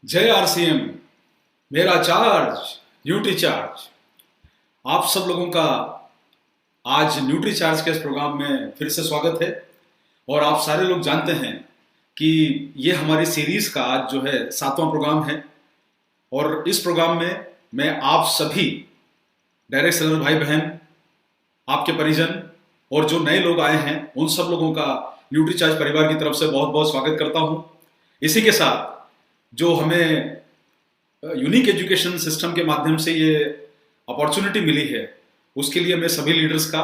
जय आरसीएम। मेरा charge nutri charge. आप सब लोगों का आज न्यूट्री चार्ज के इस प्रोग्राम में फिर से स्वागत है। और आप सारे लोग जानते हैं कि ये हमारी सीरीज का आज जो है 7वां प्रोग्राम है। और इस प्रोग्राम में मैं आप सभी डायरेक्ट सेलर भाई बहन, आपके परिजन और जो नए लोग आए हैं उन सब लोगों का न्यूट्री चार्ज परिवार की तरफ से बहुत बहुत स्वागत करता हूं। इसी के साथ जो हमें यूनिक एजुकेशन सिस्टम के माध्यम से ये अपॉर्चुनिटी मिली है उसके लिए मैं सभी लीडर्स का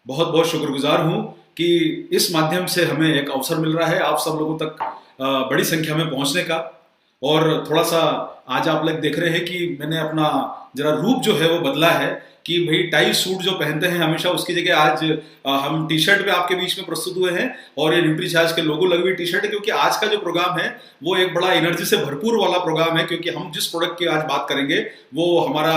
बहुत बहुत शुक्रगुजार हूं कि इस माध्यम से हमें एक अवसर मिल रहा है आप सब लोगों तक बड़ी संख्या में पहुंचने का। और थोड़ा सा आज आप लोग देख रहे हैं कि मैंने अपना जरा रूप जो है वो बदला है कि भाई टाई सूट जो पहनते हैं हमेशा उसकी जगह आज हम टी शर्ट पे आपके बीच में प्रस्तुत हुए हैं। और ये न्यूट्री चार्ज के लोगो लगी हुई टी शर्ट है क्योंकि आज का जो प्रोग्राम है वो एक बड़ा एनर्जी से भरपूर वाला प्रोग्राम है, क्योंकि हम जिस प्रोडक्ट की आज बात करेंगे वो हमारा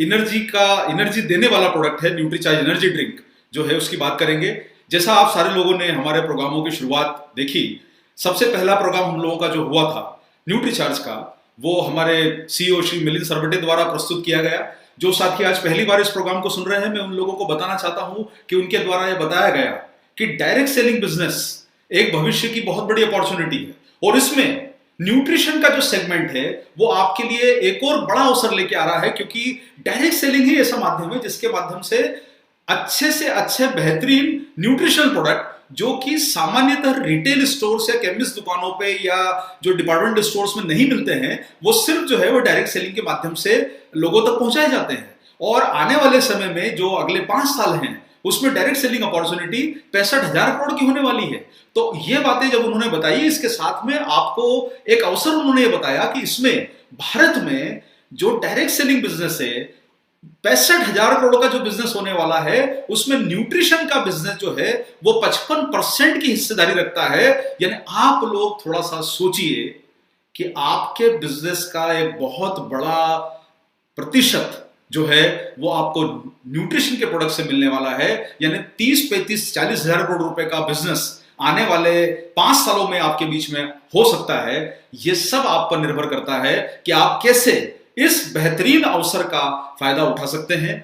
एनर्जी देने वाला प्रोडक्ट है। न्यूट्री चार्ज एनर्जी ड्रिंक जो है उसकी बात करेंगे। जैसा आप सारे लोगों ने हमारे प्रोग्रामों की शुरुआत देखी, सबसे पहला प्रोग्राम हम लोगों का जो हुआ था न्यूट्री चार्ज का, वो हमारे सीईओ श्री मिलिंद सरवटे द्वारा प्रस्तुत किया गया। जो साथी आज पहली बार इस प्रोग्राम को सुन रहे हैं, मैं उन लोगों को बताना चाहता हूं कि उनके द्वारा यह बताया गया कि डायरेक्ट सेलिंग बिजनेस एक भविष्य की बहुत बड़ी अपॉर्चुनिटी है। और इसमें न्यूट्रिशन का जो सेगमेंट है वो आपके लिए एक और बड़ा अवसर लेके आ रहा है, क्योंकि डायरेक्ट सेलिंग ही ऐसा माध्यम है जिसके माध्यम से अच्छे बेहतरीन न्यूट्रिशनल प्रोडक्ट जो कि सामान्यतः रिटेल स्टोर्स या केमिस्ट दुकानों पे या जो डिपार्टमेंट स्टोर्स में नहीं मिलते हैं, वो सिर्फ जो है वो डायरेक्ट सेलिंग के माध्यम से लोगों तक पहुंचाए जाते हैं। और आने वाले समय में जो अगले 5 साल हैं उसमें डायरेक्ट सेलिंग अपॉर्चुनिटी 65,000 करोड़ की होने वाली है। तो ये बातें जब उन्होंने बताई, इसके साथ में आपको एक अवसर उन्होंने ये बताया कि इसमें भारत में जो डायरेक्ट सेलिंग बिजनेस है 65,000 करोड़ का जो बिजनेस होने वाला है उसमें न्यूट्रिशन का बिजनेस जो है वो 55% की हिस्सेदारी रखता है। यानी आप लोग थोड़ा सा सोचिए कि आपके बिजनेस का एक बहुत बड़ा प्रतिशत जो है वो आपको न्यूट्रिशन के प्रोडक्ट से मिलने वाला है। यानी 30, 35, 40 हजार करोड़ रुपए का बिजनेस आने वाले 5 सालों में आपके बीच में हो सकता है। यह सब आप पर निर्भर करता है कि आप कैसे इस बेहतरीन अवसर का फायदा उठा सकते हैं।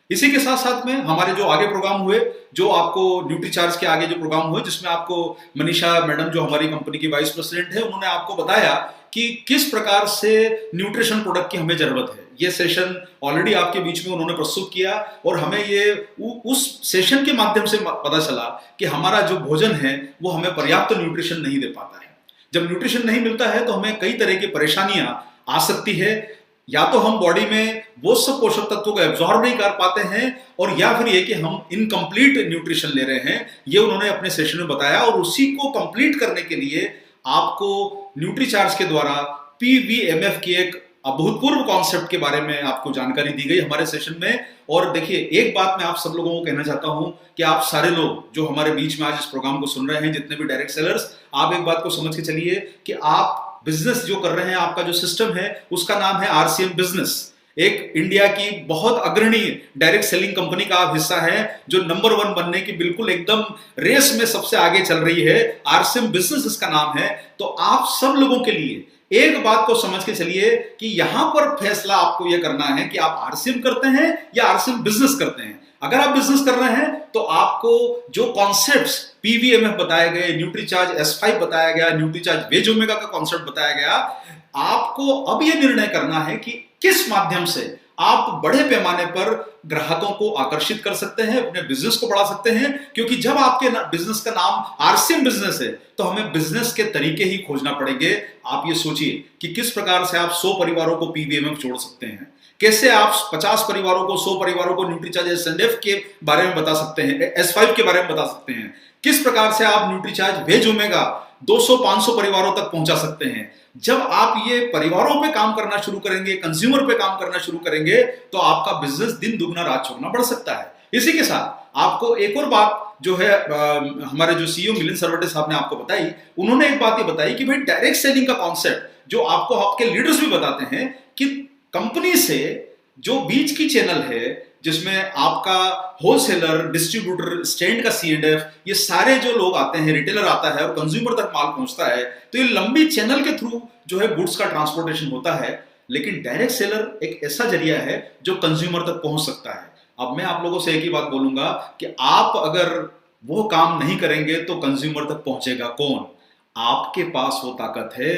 इसी के साथ साथ में हमारे जो आगे प्रोग्राम हुए, जो आपको न्यूट्री चार्ज के आगे जो प्रोग्राम हुए जिसमें आपको मनीषा मैडम जो हमारी कंपनी की वाइस प्रेसिडेंट है उन्होंने आपको बताया कि किस प्रकार से न्यूट्रिशन प्रोडक्ट की हमें जरूरत है। ये सेशन ऑलरेडी आपके बीच में उन्होंने प्रस्तुत किया और हमें ये उस सेशन के माध्यम से पता चला कि हमारा जो भोजन है वो हमें पर्याप्त न्यूट्रिशन नहीं दे पाता है। जब न्यूट्रिशन नहीं मिलता है तो हमें कई तरह की परेशानियां आ सकती है। या तो हम बॉडी में वो सब पोषक तत्वों को एब्जॉर्ब नहीं कर पाते हैं, और या फिर ये कि हम इनकम्प्लीट न्यूट्रिशन ले रहे हैं। ये उन्होंने अपने सेशन में बताया और उसी को कंप्लीट करने के लिए आपको न्यूट्री चार्ज के द्वारा पीवीएमएफ की एक अभूतपूर्व कॉन्सेप्ट के बारे में आपको जानकारी दी गई हमारे सेशन में। और देखिए, एक बात मैं आप सब लोगों को कहना चाहता हूं कि आप सारे लोग जो हमारे बीच में आज इस प्रोग्राम को सुन रहे हैं, जितने भी डायरेक्ट सेलर्स, आप एक बात को समझ के चलिए कि आप बिजनेस जो कर रहे हैं, आपका जो सिस्टम है उसका नाम है आरसीएम बिजनेस। एक इंडिया की बहुत अग्रणी डायरेक्ट सेलिंग कंपनी का आप हिस्सा है जो नंबर 1 बनने की बिल्कुल एकदम रेस में सबसे आगे चल रही है। आरसीएम बिजनेस इसका नाम है। तो आप सब लोगों के लिए एक बात को समझ के चलिए कि यहां पर फैसला आपको यह करना है कि आप आरसीएम करते हैं या आरसीएम बिजनेस करते हैं। अगर आप बिजनेस कर रहे हैं तो आपको जो कॉन्सेप्ट्स पीवीएमएफ बताए गए, न्यूट्री चार्ज S5 बताया गया, न्यूट्री चार्ज वेज ओमेगा का कॉन्सेप्ट बताया गया, आपको अब यह निर्णय करना है कि किस माध्यम से आप बड़े पैमाने पर ग्राहकों को आकर्षित कर सकते हैं, अपने बिजनेस को बढ़ा सकते हैं। क्योंकि जब आपके बिजनेस का नाम आरसीएम बिजनेस है तो हमें बिजनेस के तरीके ही खोजना पड़ेंगे। आप ये सोचिए कि किस प्रकार से आप 100 परिवारों को पीवीएमएफ जोड़ सकते हैं, कैसे आप 50 परिवारों को, 100 परिवारों को न्यूट्री चार्ज SNF के बारे में बता सकते हैं, S5 के बारे में बता सकते हैं, किस प्रकार से आप न्यूट्री चार्ज वेज ओमेगा 200-500 परिवारों तक पहुंचा सकते हैं। जब आप ये परिवारों पे काम करना शुरू करेंगे, कंज्यूमर पे काम करना शुरू करेंगे, तो आपका बिजनेस दिन दुगना रात चौगुना बढ़ सकता है। इसी के साथ आपको एक और बात जो है हमारे जो सीईओ मिलिंद सरवटे साहब ने आपको बताई, उन्होंने एक बात ये बताई कि भाई डायरेक्ट सेलिंग का कॉन्सेप्ट जो आपको आपके लीडर्स भी बताते हैं कि कंपनी से जो बीच की चैनल है जिसमें आपका होलसेलर, डिस्ट्रीब्यूटर, स्टैंड का C&F, ये सारे जो लोग आते हैं, रिटेलर आता है और कंज्यूमर तक माल पहुंचता है, तो ये लंबी चैनल के थ्रू जो है गुड्स का ट्रांसपोर्टेशन होता है। लेकिन डायरेक्ट सेलर एक ऐसा जरिया है जो कंज्यूमर तक पहुंच सकता है। अब मैं आप लोगों से एक ही बात बोलूंगा कि आप अगर वो काम नहीं करेंगे तो कंज्यूमर तक पहुंचेगा कौन? आपके पास वो ताकत है।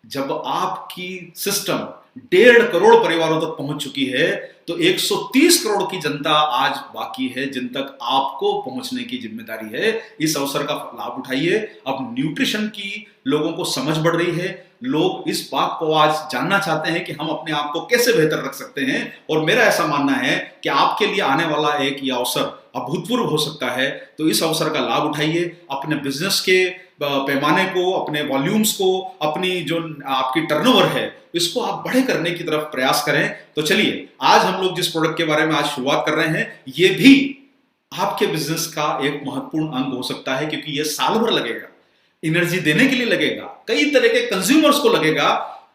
जब आपकी सिस्टम 1.5 करोड़ परिवारों तक पहुंच चुकी है तो 130 करोड़ की जनता आज बाकी है जिन तक आपको पहुंचने की जिम्मेदारी है। इस अवसर का लाभ उठाइए। अब न्यूट्रिशन की लोगों को समझ बढ़ रही है, लोग इस बात को आज जानना चाहते हैं कि हम अपने आप को कैसे बेहतर रख सकते हैं। और मेरा ऐसा मानना है कि आपके लिए आने वाला एक ये अवसर अभूतपूर्व हो सकता है। तो इस अवसर का लाभ उठाइए, अपने बिजनेस के पैमाने को, अपने वॉल्यूम्स को, अपनी जो आपकी टर्नओवर है इसको आप बड़े करने की तरफ प्रयास करें। तो चलिए, आज हम लोग जिस प्रोडक्ट के बारे में आज शुरुआत कर रहे हैं ये भी आपके बिजनेस का एक महत्वपूर्ण अंग हो सकता है, क्योंकि ये साल भर लगेगा, एनर्जी देने के लिए लगेगा, कई तरह के कंज्यूमर्स को लगेगा।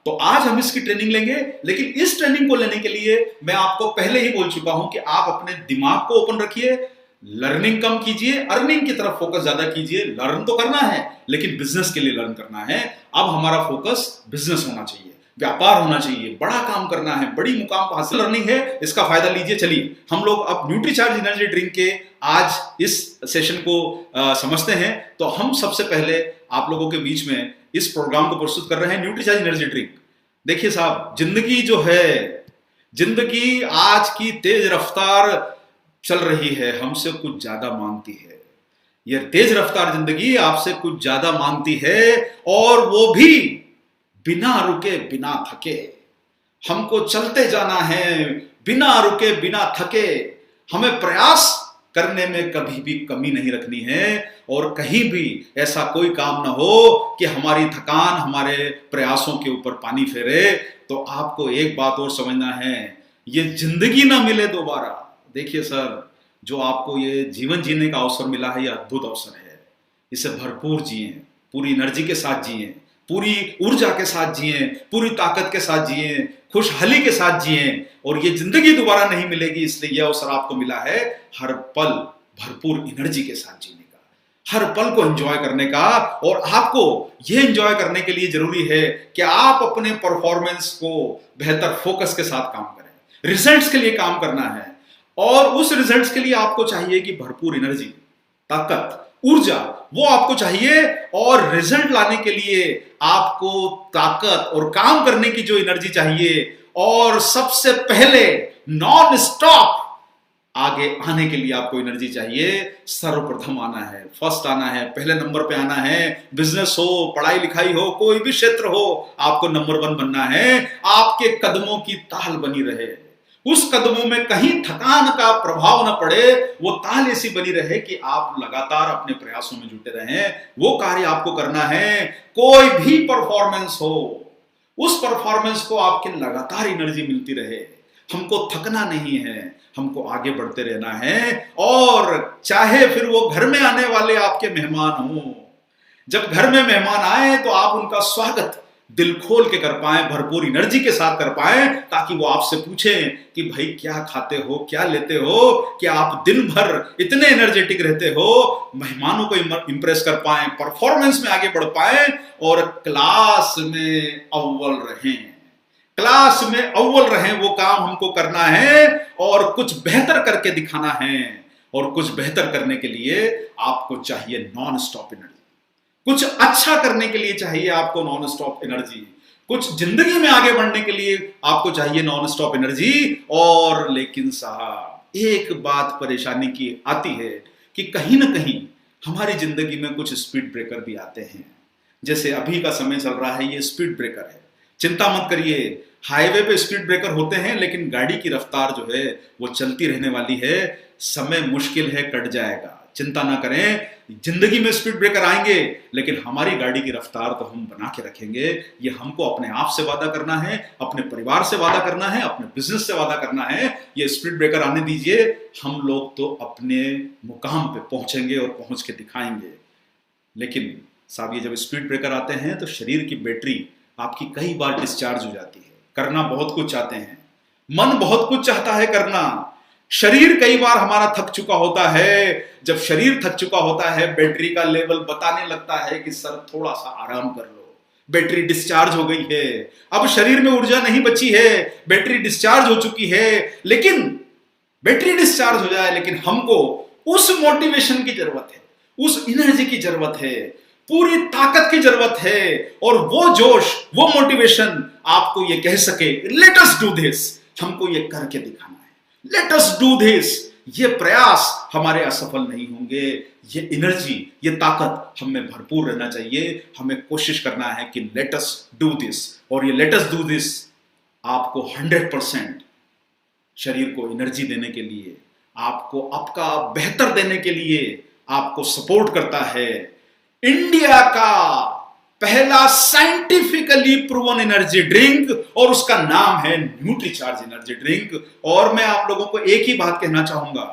तो आज हम इसकी ट्रेनिंग लेंगे। लेकिन इस ट्रेनिंग को लेने के लिए मैं आपको पहले ही बोल चुका हूं कि आप अपने दिमाग को ओपन रखिए, लर्निंग कम कीजिए, अर्निंग की तरफ फोकस ज्यादा कीजिए। लर्न तो करना है लेकिन बिजनेस के लिए लर्न करना है। अब हमारा फोकस बिजनेस होना चाहिए, व्यापार होना चाहिए, बड़ा काम करना है, बड़ी मुकाम पर हासिल लर्निंग है, इसका फायदा लीजिए। चलिए हम लोग अब न्यूट्रीचार्ज एनर्जी ड्रिंक के आज इस सेशन को समझते हैं। तो हम सबसे पहले आप लोगों के बीच में इस प्रोग्राम को प्रस्तुत कर रहे हैं, न्यूट्रीचार्ज एनर्जी ड्रिंक। देखिए साहब, जिंदगी जो है, जिंदगी आज की तेज रफ्तार चल रही है, हमसे कुछ ज्यादा मांगती है। यह तेज रफ्तार जिंदगी आपसे कुछ ज्यादा मांगती है, और वो भी बिना रुके बिना थके। हमको चलते जाना है बिना रुके बिना थके। हमें प्रयास करने में कभी भी कमी नहीं रखनी है, और कहीं भी ऐसा कोई काम ना हो कि हमारी थकान हमारे प्रयासों के ऊपर पानी फेरे। तो आपको एक बात और समझना है, ये जिंदगी ना मिले दोबारा। देखिए सर, जो आपको ये जीवन जीने का अवसर मिला है, ये अद्भुत अवसर है। इसे भरपूर जिए, पूरी एनर्जी के साथ जिए, पूरी ऊर्जा के साथ जिए, पूरी ताकत के साथ जिए, खुशहाली के साथ जिए। और ये जिंदगी दोबारा नहीं मिलेगी, इसलिए यह अवसर आपको मिला है हर पल भरपूर एनर्जी के साथ जीने का, हर पल को एंजॉय करने का। और आपको यह एंजॉय करने के लिए जरूरी है कि आप अपने परफॉर्मेंस को बेहतर फोकस के साथ काम करें। रिजल्ट्स के लिए काम करना है, और उस रिजल्ट्स के लिए आपको चाहिए कि भरपूर एनर्जी, ताकत, ऊर्जा वो आपको चाहिए। और रिजल्ट लाने के लिए आपको ताकत और काम करने की जो एनर्जी चाहिए, और सबसे पहले नॉन स्टॉप आगे आने के लिए आपको एनर्जी चाहिए। सर्वप्रथम आना है, फर्स्ट आना है, पहले नंबर पे आना है। बिजनेस हो, पढ़ाई लिखाई हो, कोई भी क्षेत्र हो, आपको नंबर 1 बनना है। आपके कदमों की ताल बनी रहे, उस कदमों में कहीं थकान का प्रभाव न पड़े, वो ताल ऐसी बनी रहे कि आप लगातार अपने प्रयासों में जुटे रहें। वो कार्य आपको करना है। कोई भी परफॉर्मेंस हो, उस परफॉर्मेंस को आपके लगातार एनर्जी मिलती रहे। हमको थकना नहीं है, हमको आगे बढ़ते रहना है। और चाहे फिर वो घर में आने वाले आपके मेहमान हो, जब घर में मेहमान आए तो आप उनका स्वागत दिल खोल के कर पाए, भरपूर एनर्जी के साथ कर पाए, ताकि वो आपसे पूछें कि भाई क्या खाते हो, क्या लेते हो, कि आप दिन भर इतने एनर्जेटिक रहते हो। मेहमानों को इंप्रेस कर पाए, परफॉर्मेंस में आगे बढ़ पाए, और क्लास में अव्वल रहें। क्लास में अव्वल रहें, वो काम हमको करना है, और कुछ बेहतर करके दिखाना है। और कुछ बेहतर करने के लिए आपको चाहिए नॉन स्टॉप एनर्जी। कुछ अच्छा करने के लिए चाहिए आपको नॉन स्टॉप एनर्जी। कुछ जिंदगी में आगे बढ़ने के लिए आपको चाहिए नॉन स्टॉप एनर्जी। और लेकिन साहब, एक बात परेशानी की आती है कि कहीं ना कहीं हमारी जिंदगी में कुछ स्पीड ब्रेकर भी आते हैं। जैसे अभी का समय चल रहा है, ये स्पीड ब्रेकर है। चिंता मत करिए, हाईवे पे स्पीड ब्रेकर होते हैं, लेकिन गाड़ी की रफ्तार जो है वो चलती रहने वाली है। समय मुश्किल है, कट जाएगा, चिंता ना करें। जिंदगी में स्पीड ब्रेकर आएंगे, लेकिन हमारी गाड़ी की रफ्तार तो हम बना के रखेंगे। ये हमको अपने आप से वादा करना है, अपने परिवार से वादा करना है, अपने बिजनेस से वादा करना है। ये स्पीड ब्रेकर आने दीजिए, हम लोग तो अपने मुकाम पे पहुंचेंगे और पहुंच के दिखाएंगे। लेकिन साहब, ये जब स्पीड ब्रेकर आते हैं तो शरीर की बैटरी आपकी कई बार डिस्चार्ज हो जाती है। करना बहुत कुछ चाहते हैं, मन बहुत कुछ चाहता है करना, शरीर कई बार हमारा थक चुका होता है। जब शरीर थक चुका होता है, बैटरी का लेवल बताने लगता है कि सर थोड़ा सा आराम कर लो, बैटरी डिस्चार्ज हो गई है, अब शरीर में ऊर्जा नहीं बची है, बैटरी डिस्चार्ज हो चुकी है। लेकिन बैटरी डिस्चार्ज हो जाए, लेकिन हमको उस मोटिवेशन की जरूरत है, उस एनर्जी की जरूरत है, पूरी ताकत की जरूरत है। और वो जोश, वो मोटिवेशन आपको ये कह सके लेट अस डू दिस, हमको ये करके दिखाना है, लेट अस डू दिस। ये प्रयास हमारे असफल नहीं होंगे। ये एनर्जी, ये ताकत हम में भरपूर रहना चाहिए। हमें कोशिश करना है कि लेट अस डू दिस। और ये लेट अस डू दिस आपको 100% शरीर को एनर्जी देने के लिए, आपको आपका बेहतर देने के लिए आपको सपोर्ट करता है। इंडिया का पहला साइंटिफिकली प्रूवन एनर्जी ड्रिंक, और उसका नाम है न्यूट्रीचार्ज एनर्जी ड्रिंक। और मैं आप लोगों को एक ही बात कहना चाहूंगा,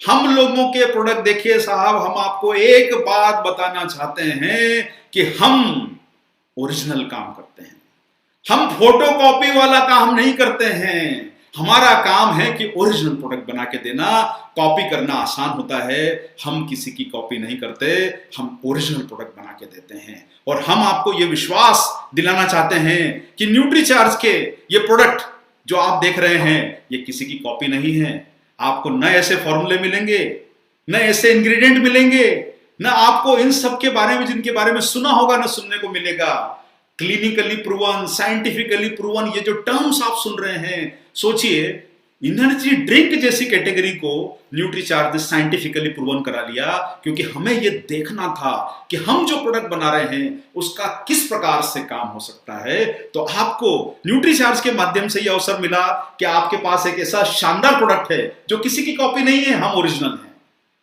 हम लोगों के प्रोडक्ट देखिए साहब, हम आपको एक बात बताना चाहते हैं कि हम ओरिजिनल काम करते हैं, हम फोटोकॉपी वाला काम नहीं करते हैं। हमारा काम है कि ओरिजिनल प्रोडक्ट बना के देना। कॉपी करना आसान होता है, हम किसी की कॉपी नहीं करते, हम ओरिजिनल प्रोडक्ट बना के देते हैं। और हम आपको ये विश्वास दिलाना चाहते हैं कि न्यूट्रीचार्ज के ये प्रोडक्ट जो आप देख रहे हैं, ये किसी की कॉपी नहीं है। आपको न ऐसे फॉर्मूले मिलेंगे, न ऐसे इंग्रेडिएंट मिलेंगे, न आपको इन सब के बारे में, जिनके बारे में सुना होगा, न सुनने को मिलेगा। क्लिनिकली प्रूवन, साइंटिफिकली प्रूवन, ये जो टर्म्स आप सुन रहे हैं, सोचिए एनर्जी ड्रिंक जैसी कैटेगरी को न्यूट्रीचार्ज साइंटिफिकली प्रूवन करा लिया, क्योंकि हमें यह देखना था कि हम जो प्रोडक्ट बना रहे हैं उसका किस प्रकार से काम हो सकता है। तो आपको न्यूट्रीचार्ज के माध्यम से यह अवसर मिला कि आपके पास एक ऐसा शानदार प्रोडक्ट है जो किसी की कॉपी नहीं है, हम ओरिजिनल हैं।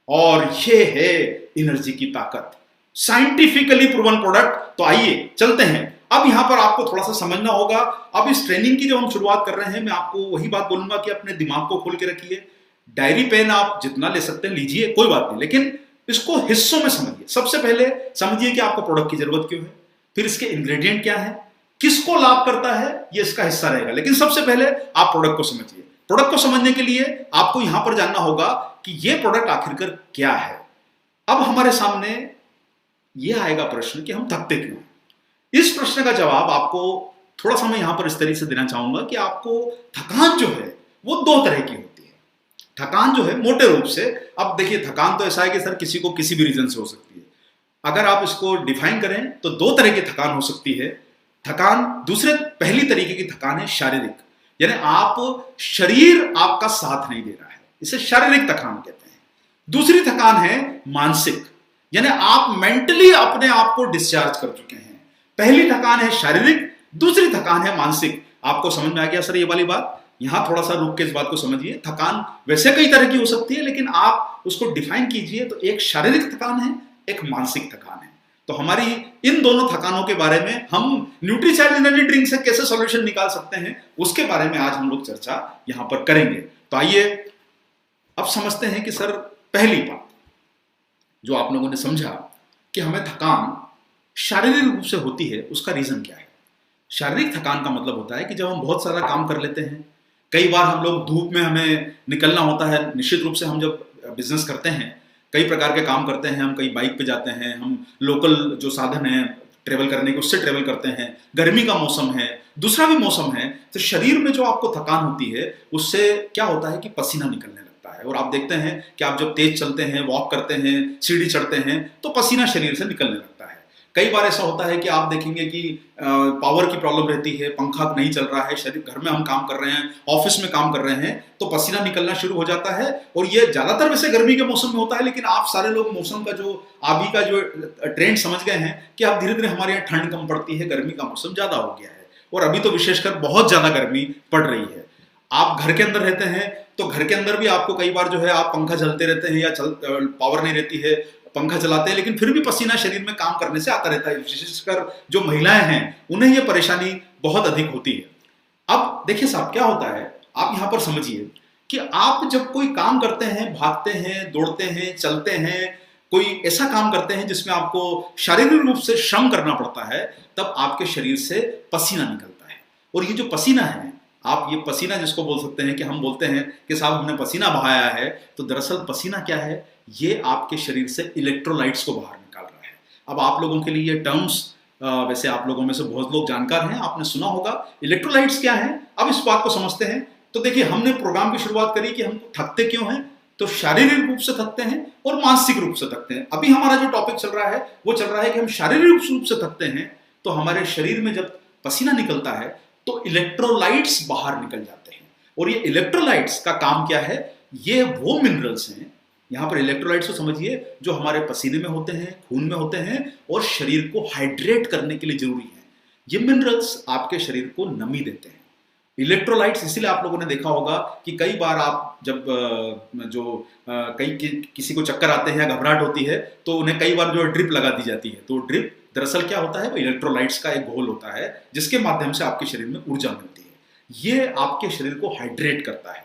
और यह है एनर्जी की ताकत, साइंटिफिकली प्रूवन प्रोडक्ट। तो आइए चलते हैं। अब यहां पर आपको थोड़ा सा समझना होगा। अब इस ट्रेनिंग की जो हम शुरुआत कर रहे हैं, मैं आपको वही बात बोलूंगा कि अपने दिमाग को खोल के रखिए। डायरी पेन आप जितना ले सकते हैं लीजिए, कोई बात नहीं, लेकिन इसको हिस्सों में समझिए। सबसे पहले समझिए कि आपको प्रोडक्ट की जरूरत क्यों है, फिर इसके इंग्रेडिएंट क्या है, किसको लाभ करता है, ये इसका हिस्सा रहेगा। लेकिन सबसे पहले आप प्रोडक्ट को समझिए। प्रोडक्ट को समझने के लिए आपको यहां पर जानना होगा कि यह प्रोडक्ट आखिरकार क्या है। अब हमारे सामने यह आएगा प्रश्न कि हम थकते क्यों हैं। इस प्रश्न का जवाब आपको थोड़ा सा मैं यहां पर इस तरीके से देना चाहूंगा कि आपको थकान जो है वो दो तरह की होती है। थकान जो है मोटे रूप से, अब देखिए थकान तो ऐसा है कि सर किसी को किसी भी रीजन से हो सकती है। अगर आप इसको डिफाइन करें तो दो तरह की थकान हो सकती है। थकान, पहली तरीके की थकान है शारीरिक, यानी आप शरीर आपका साथ नहीं दे रहा है, इसे शारीरिक थकान कहते हैं। दूसरी थकान है मानसिक, यानी आप मेंटली अपने आप को डिस्चार्ज कर चुके हैं। पहली थकान है शारीरिक, दूसरी थकान है मानसिक। आपको समझ में आ गया सर ये वाली बात? यहां थोड़ा सा रुक के इस बात को समझिए। थकान वैसे कई तरह की हो सकती है, लेकिन आप उसको डिफाइन कीजिए तो एक शारीरिक थकान है, एक मानसिक थकान है। तो हमारी इन दोनों थकानों के बारे में हम न्यूट्रीचार्ज एनर्जी ड्रिंक से कैसे सॉल्यूशन निकाल सकते हैं, उसके बारे में आज हम लोग चर्चा यहां पर करेंगे। तो आइए अब समझते हैं कि सर पहली बात जो आप लोगों ने समझा कि हमें थकान शारीरिक रूप से होती है, उसका रीजन क्या है। शारीरिक थकान का मतलब होता है कि जब हम बहुत सारा काम कर लेते हैं, कई बार हम लोग धूप में हमें निकलना होता है। निश्चित रूप से हम जब बिजनेस करते हैं, कई प्रकार के काम करते हैं, हम कहीं बाइक पे जाते हैं, हम लोकल जो साधन है ट्रेवल करने के उससे ट्रेवल करते हैं, गर्मी का मौसम है, दूसरा भी मौसम है, तो शरीर में जो आपको थकान होती है उससे क्या होता है कि पसीना निकलने लगता है। और आप देखते हैं कि आप जब तेज चलते हैं, वॉक करते हैं, सीढ़ी चढ़ते हैं, तो पसीना शरीर से निकलने लगता है। कई बार ऐसा होता है कि आप देखेंगे कि पावर की प्रॉब्लम रहती है, पंखा नहीं चल रहा है, शरीर घर में हम काम कर रहे हैं, ऑफिस में काम कर रहे हैं, तो पसीना निकलना शुरू हो जाता है। और ये ज्यादातर वैसे गर्मी के मौसम में होता है, लेकिन आप सारे लोग मौसम का जो अभी का जो ट्रेंड समझ गए हैं कि अब धीरे धीरे हमारे यहाँ ठंड कम पड़ती है, गर्मी का मौसम ज्यादा हो गया है। और अभी तो विशेषकर बहुत ज्यादा गर्मी पड़ रही है। आप घर के अंदर रहते हैं तो घर के अंदर भी आपको कई बार जो है आप पंखा चलते रहते हैं या पावर नहीं रहती है, पंखा चलाते हैं, लेकिन फिर भी पसीना शरीर में काम करने से आता रहता है। विशेषकर जो महिलाएं हैं उन्हें यह परेशानी बहुत अधिक होती है। अब देखिए साहब क्या होता है, आप यहां पर समझिए कि आप जब कोई काम करते हैं, भागते हैं, दौड़ते हैं, चलते हैं, कोई ऐसा काम करते हैं जिसमें आपको शारीरिक रूप से श्रम करना पड़ता है, तब आपके शरीर से पसीना निकलता है। और ये जो पसीना है आप ये पसीना जिसको बोल सकते हैं कि हम बोलते हैं कि साहब हमने पसीना बहाया है, तो दरअसल पसीना क्या है, ये आपके शरीर से इलेक्ट्रोलाइट्स को बाहर निकाल रहा है। अब आप लोगों के लिए ये टर्म्स, वैसे आप लोगों में से बहुत लोग जानकार हैं, आपने सुना होगा इलेक्ट्रोलाइट्स क्या है। अब इस बात को समझते हैं। तो देखिए, हमने प्रोग्राम की शुरुआत करी कि हम थकते क्यों हैं, तो शारीरिक रूप से थकते हैं और मानसिक रूप से थकते हैं। अभी हमारा जो टॉपिक चल रहा है वो चल रहा है कि हम शारीरिक रूप से थकते हैं, तो हमारे शरीर में जब पसीना निकलता है तो इलेक्ट्रोलाइट्स बाहर निकल जाते हैं। और ये इलेक्ट्रोलाइट्स का काम क्या है, ये वो मिनरल्स हैं, यहां पर इलेक्ट्रोलाइट्स को समझिए, जो हमारे पसीने में होते हैं, खून में होते हैं और शरीर को हाइड्रेट करने के लिए जरूरी है। ये मिनरल्स आपके शरीर को नमी देते हैं। इलेक्ट्रोलाइट्स इसीलिए आप लोगों ने देखा होगा कि कई बार आप जब किसी को चक्कर आते हैं या घबराहट होती है तो उन्हें कई बार जो ड्रिप लगा दी जाती है। तो ड्रिप दरअसल क्या होता है, वो इलेक्ट्रोलाइट्स का एक घोल होता है जिसके माध्यम से आपके शरीर में ऊर्जा मिलती है। ये आपके शरीर को हाइड्रेट करता है।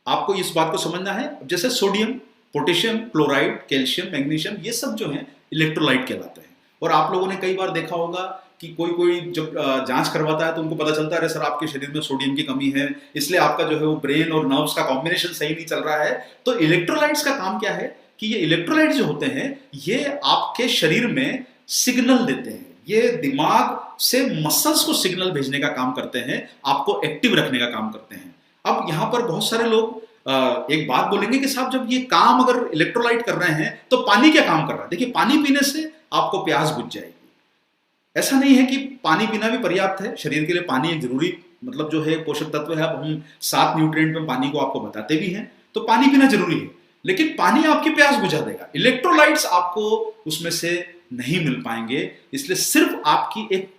आपको इस बात को समझना है। जैसे sodium, potassium, chloride, calcium, magnesium, ये सब जो है इलेक्ट्रोलाइट कहलाते हैं। और आप लोगों ने कई बार देखा होगा कि कोई जब जांच करवाता है तो उनको पता चलता है, सर आपके शरीर में सोडियम की कमी है, इसलिए आपका जो है वो ब्रेन और नर्व्स का कॉम्बिनेशन सही नहीं चल रहा है। तो इलेक्ट्रोलाइट्स का काम क्या है कि ये इलेक्ट्रोलाइट्स जो होते हैं ये आपके शरीर में सिग्नल देते हैं। ये दिमाग से मसल्स को सिग्नल भेजने का काम करते हैं, आपको एक्टिव रखने का काम करते हैं। अब यहां पर बहुत सारे लोग एक बात बोलेंगे कि साहब जब ये काम अगर इलेक्ट्रोलाइट कर रहे हैं तो पानी क्या काम कर रहा है। देखिए, पानी पीने से आपको प्यास बुझ जाएगी। ऐसा नहीं है कि पानी पीना भी पर्याप्त है, शरीर के लिए पानी एक जरूरी मतलब जो है पोषक तत्व है। अब हम 7 न्यूट्रिएंट में पानी को आपको बताते भी हैं, तो पानी पीना जरूरी है, लेकिन पानी आपकी प्यास बुझा देगा, इलेक्ट्रोलाइट्स आपको उसमें से नहीं मिल पाएंगे। इसलिए सिर्फ आपकी एक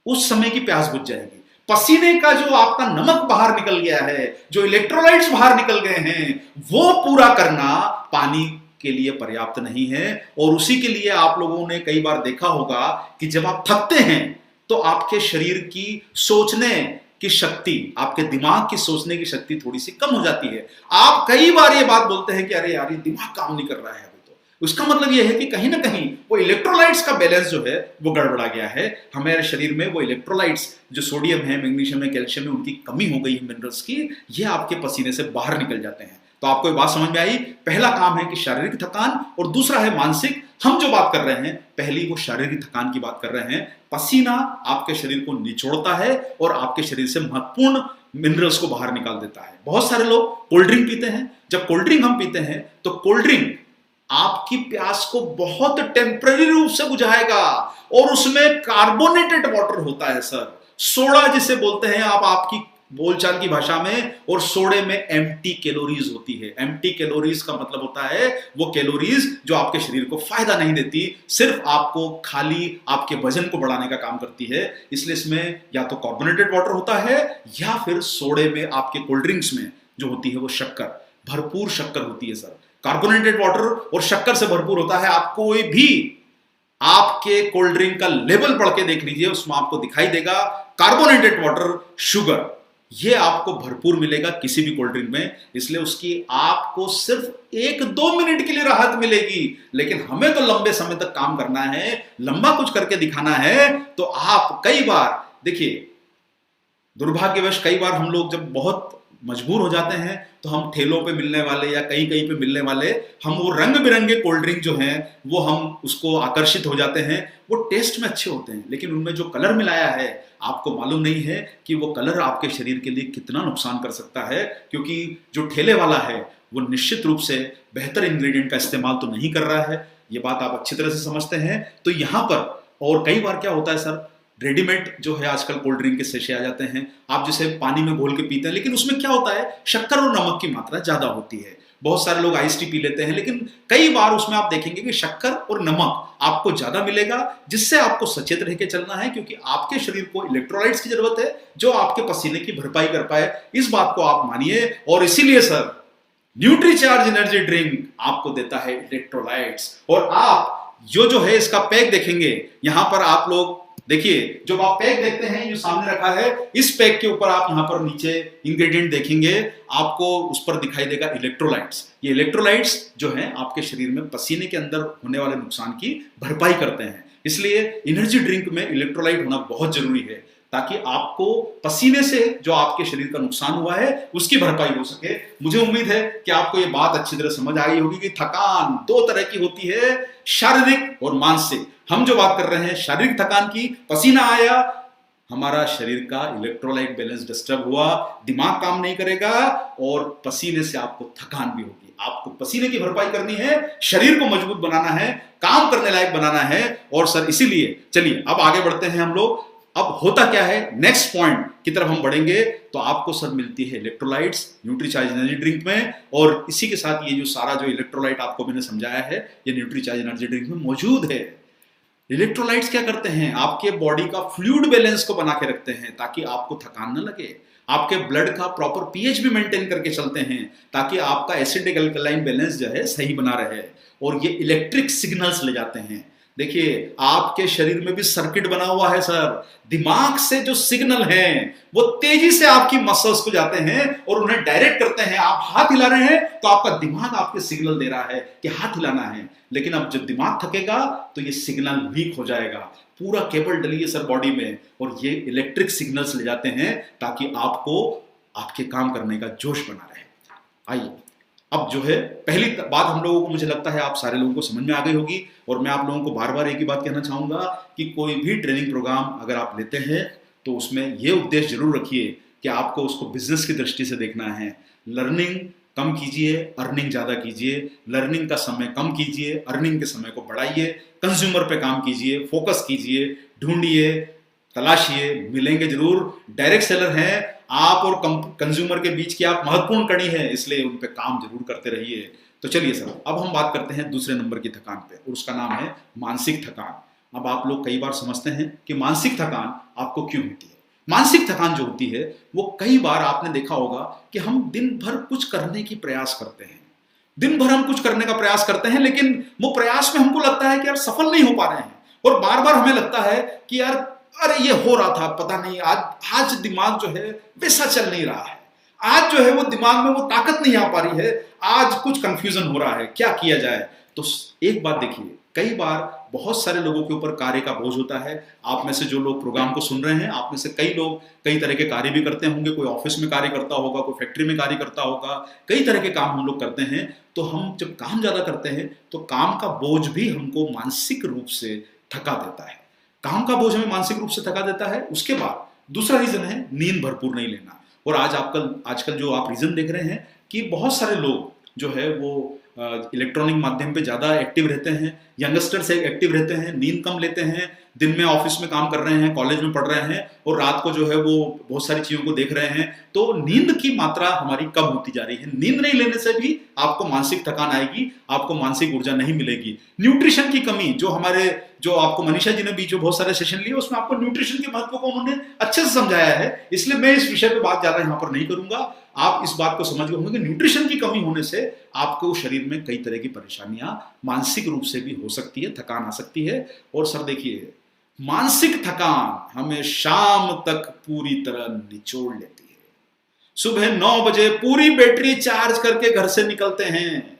उस समय की प्यास बुझ जाएगी। पसीने का जो आपका नमक बाहर निकल गया है, जो इलेक्ट्रोलाइट्स बाहर निकल गए हैं, वो पूरा करना पानी के लिए पर्याप्त नहीं है। और उसी के लिए आप लोगों ने कई बार देखा होगा कि जब आप थकते हैं तो आपके शरीर की सोचने की शक्ति, आपके दिमाग की सोचने की शक्ति थोड़ी सी कम हो जाती है। आप कई बार ये बात बोलते हैं कि अरे यार ये दिमाग काम नहीं कर रहा है अभी। तो उसका मतलब यह है कि कहीं ना कहीं वो इलेक्ट्रोलाइट्स का बैलेंस जो है वो गड़बड़ा गया है। हमारे शरीर में वो इलेक्ट्रोलाइट्स जो सोडियम है, मैग्नीशियम है, कैल्शियम है, उनकी कमी हो गई है, मिनरल्स की, ये आपके पसीने से बाहर निकल जाते हैं। तो आपको ये बात समझ में आई। पहला काम है कि शारीरिक थकान, और दूसरा है मानसिक। हम जो बात कर रहे हैं पहली वो शारीरिक थकान की बात कर रहे हैं। पसीना आपके शरीर को निचोड़ता है और आपके शरीर से महत्वपूर्ण मिनरल्स को बाहर निकाल देता है। बहुत सारे लोग कोल्ड ड्रिंक पीते हैं। जब कोल्ड ड्रिंक हम पीते हैं तो कोल्ड ड्रिंक आपकी प्यास को बहुत टेम्पररी रूप से बुझाएगा, और उसमें कार्बोनेटेड वाटर होता है सर, सोडा जिसे बोलते हैं आप आपकी बोलचाल की भाषा में। और सोडे में एम्प्टी कैलोरीज होती है। एम्प्टी कैलोरीज का मतलब होता है वो कैलोरीज जो आपके शरीर को फायदा नहीं देती, सिर्फ आपको खाली आपके वजन को बढ़ाने का काम करती है। इसलिए इसमें या तो कार्बोनेटेड वाटर होता है या फिर सोडे में, आपके कोल्ड ड्रिंक्स में जो होती है वो शक्कर, भरपूर शक्कर होती है सर। कार्बोनेटेड वाटर और शक्कर से भरपूर होता है। आप कोई भी आपके कोल्ड ड्रिंक का लेवल पढ़ के देख लीजिए, उसमें आपको दिखाई देगा कार्बोनेटेड वाटर, शुगर, ये आपको भरपूर मिलेगा किसी भी कोल्ड ड्रिंक में। इसलिए उसकी आपको सिर्फ 1-2 मिनट के लिए राहत मिलेगी, लेकिन हमें तो लंबे समय तक काम करना है, लंबा कुछ करके दिखाना है। तो आप कई बार देखिए, दुर्भाग्यवश कई बार हम लोग जब बहुत मजबूर हो जाते हैं तो हम ठेलों पे मिलने वाले या कहीं कहीं पे मिलने वाले हम वो रंग बिरंगे कोल्ड ड्रिंक जो हैं वो हम उसको आकर्षित हो जाते हैं। वो टेस्ट में अच्छे होते हैं, लेकिन उनमें जो कलर मिलाया है आपको मालूम नहीं है कि वो कलर आपके शरीर के लिए कितना नुकसान कर सकता है। क्योंकि जो ठेले वाला है वो निश्चित रूप से बेहतर इंग्रेडिएंट का इस्तेमाल तो नहीं कर रहा है। ये बात आप अच्छी तरह से समझते हैं। तो यहाँ पर और कई बार क्या होता है सर, रेडीमेड जो है आजकल कोल्ड ड्रिंक के सेशे आ जाते हैं, आप जिसे पानी में घोल के पीते हैं, लेकिन उसमें क्या होता है, शक्कर और नमक की मात्रा ज्यादा होती है। बहुत सारे लोग आइस टी पी लेते हैं, लेकिन कई बार उसमें आप देखेंगे कि शक्कर और नमक आपको ज्यादा मिलेगा, जिससे आपको सचेत रह के चलना है, क्योंकि आपके शरीर को इलेक्ट्रोलाइट्स की जरूरत है जो आपके पसीने की भरपाई कर पाए। इस बात को आप मानिए। और इसीलिए सर न्यूट्रीचार्ज एनर्जी ड्रिंक आपको देता है इलेक्ट्रोलाइट्स। और आप जो है इसका पैक देखेंगे, यहां पर आप लोग देखिए, जो आप पैक देखते हैं जो सामने रखा है, इस पैक के ऊपर आप यहां पर नीचे इंग्रेडिएंट देखेंगे, आपको उस पर दिखाई देगा इलेक्ट्रोलाइट्स। ये इलेक्ट्रोलाइट्स जो हैं आपके शरीर में पसीने के अंदर होने वाले नुकसान की भरपाई करते हैं। इसलिए एनर्जी ड्रिंक में इलेक्ट्रोलाइट होना बहुत जरूरी है, ताकि आपको पसीने से जो आपके शरीर का नुकसान हुआ है उसकी भरपाई हो सके। मुझे उम्मीद है कि आपको ये बात अच्छी तरह समझ आ गई होगी कि थकान दो तरह की होती है, शारीरिक और मानसिक। हम जो बात कर रहे हैं शारीरिक थकान की, पसीना आया, हमारा शरीर का इलेक्ट्रोलाइट बैलेंस डिस्टर्ब हुआ, दिमाग काम नहीं करेगा और पसीने से आपको थकान भी होगी। आपको पसीने की भरपाई करनी है, शरीर को मजबूत बनाना है, काम करने लायक बनाना है। और सर इसीलिए चलिए अब आगे बढ़ते हैं हम लोग। अब होता क्या है, नेक्स्ट पॉइंट की तरफ हम बढ़ेंगे तो आपको सर मिलती है इलेक्ट्रोलाइट्स न्यूट्रीचार्ज एनर्जी ड्रिंक में, और इसी के साथ ये जो सारा जो इलेक्ट्रोलाइट आपको मैंने समझाया है ये न्यूट्रीचार्ज एनर्जी ड्रिंक में मौजूद है। इलेक्ट्रोलाइट्स क्या करते हैं, आपके बॉडी का फ्लूइड बैलेंस को बना के रखते हैं ताकि आपको थकान न लगे। आपके ब्लड का प्रॉपर पीएच भी मेंटेन करके चलते हैं ताकि आपका एसिडिक अल्कलाइन बैलेंस जो है सही बना रहे। और ये इलेक्ट्रिक सिग्नल्स ले जाते हैं। देखिए आपके शरीर में भी सर्किट बना हुआ है सर, दिमाग से जो सिग्नल हैं वो तेजी से आपकी मसल्स को जाते हैं और उन्हें डायरेक्ट करते हैं। आप हाथ हिला रहे हैं तो आपका दिमाग आपके सिग्नल दे रहा है कि हाथ हिलाना है, लेकिन अब जब दिमाग थकेगा तो ये सिग्नल वीक हो जाएगा। पूरा केबल डली है सर बॉडी में और ये इलेक्ट्रिक सिग्नल्स ले जाते हैं ताकि आपको आपके काम करने का जोश बना रहे। आइए अब जो है पहली बात हम लोगों को, मुझे लगता है आप सारे लोगों को समझ में आ गई होगी, और मैं आप लोगों को बार बार एक ही बात कहना चाहूंगा कि कोई भी ट्रेनिंग प्रोग्राम अगर आप लेते हैं तो उसमें यह उद्देश्य जरूर रखिए कि आपको उसको बिजनेस की दृष्टि से देखना है। लर्निंग कम कीजिए, अर्निंग ज्यादा कीजिए। लर्निंग का समय कम कीजिए, अर्निंग के समय को बढ़ाइए। कंज्यूमर पे काम कीजिए, फोकस कीजिए, ढूंढिए, तलाशिए, मिलेंगे जरूर। डायरेक्ट सेलर हैं आप और कंज्यूमर के बीच की आप महत्वपूर्ण कड़ी है, इसलिए उन पे काम जरूर करते रहिए। तो चलिए सर अब हम बात करते हैं दूसरे नंबर की थकान पे, और उसका नाम है मानसिक थकान। अब आप लोग कई बार समझते हैं कि मानसिक थकान आपको क्यों होती है। मानसिक थकान जो होती है वो कई बार आपने देखा होगा कि हम दिन भर कुछ करने की प्रयास करते हैं, दिन भर हम कुछ करने का प्रयास करते हैं, लेकिन वो प्रयास में हमको लगता है कि यार सफल नहीं हो पा रहे हैं, और बार बार हमें लगता है कि यार अरे ये हो रहा था, पता नहीं आज दिमाग जो है वैसा चल नहीं रहा है, आज जो है वो दिमाग में वो ताकत नहीं आ पा रही है, आज कुछ कंफ्यूजन हो रहा है, क्या किया जाए। तो एक बात देखिए, कई बार बहुत सारे लोगों के ऊपर कार्य का बोझ होता है। आप में से जो लोग प्रोग्राम को सुन रहे हैं, आप में से कई लोग कई तरह के कार्य भी करते होंगे, कोई ऑफिस में कार्य करता होगा, कोई फैक्ट्री में कार्य करता होगा, कई तरह के काम हम लोग करते हैं। तो हम जब काम ज्यादा करते हैं तो काम का बोझ भी हमको मानसिक रूप से थका देता है। काम का बोझ हमें मानसिक रूप से थका देता है। उसके बाद दूसरा रीजन है नींद भरपूर नहीं लेना। और आजकल जो आप रीजन देख रहे हैं कि बहुत सारे लोग जो है वो इलेक्ट्रॉनिक माध्यम पे ज्यादा एक्टिव रहते हैं, यंगस्टर से एक्टिव रहते हैं, नींद कम लेते हैं, दिन में ऑफिस में काम कर रहे हैं, कॉलेज में पढ़ रहे हैं, और रात को जो है वो बहुत सारी चीजों को देख रहे हैं। तो नींद की मात्रा हमारी कम होती जा रही है। नींद नहीं लेने से भी आपको मानसिक थकान आएगी, आपको मानसिक ऊर्जा नहीं मिलेगी। न्यूट्रिशन की कमी, जो आपको मनीषा जी ने भी जो बहुत सारे सेशन लिए उसमें आपको न्यूट्रिशन के महत्व को उन्होंने अच्छे से समझाया है, इसलिए मैं इस विषय पे बात ज्यादा यहाँ पर नहीं करूंगा। आप इस बात को समझ गए होंगे कि न्यूट्रिशन की कमी होने से आपको शरीर में कई तरह की परेशानियां मानसिक रूप से भी हो सकती है, थकान आ सकती है। और सर देखिए, मानसिक थकान हमें शाम तक पूरी तरह निचोड़ लेती है। सुबह 9 बजे पूरी बैटरी चार्ज करके घर से निकलते हैं,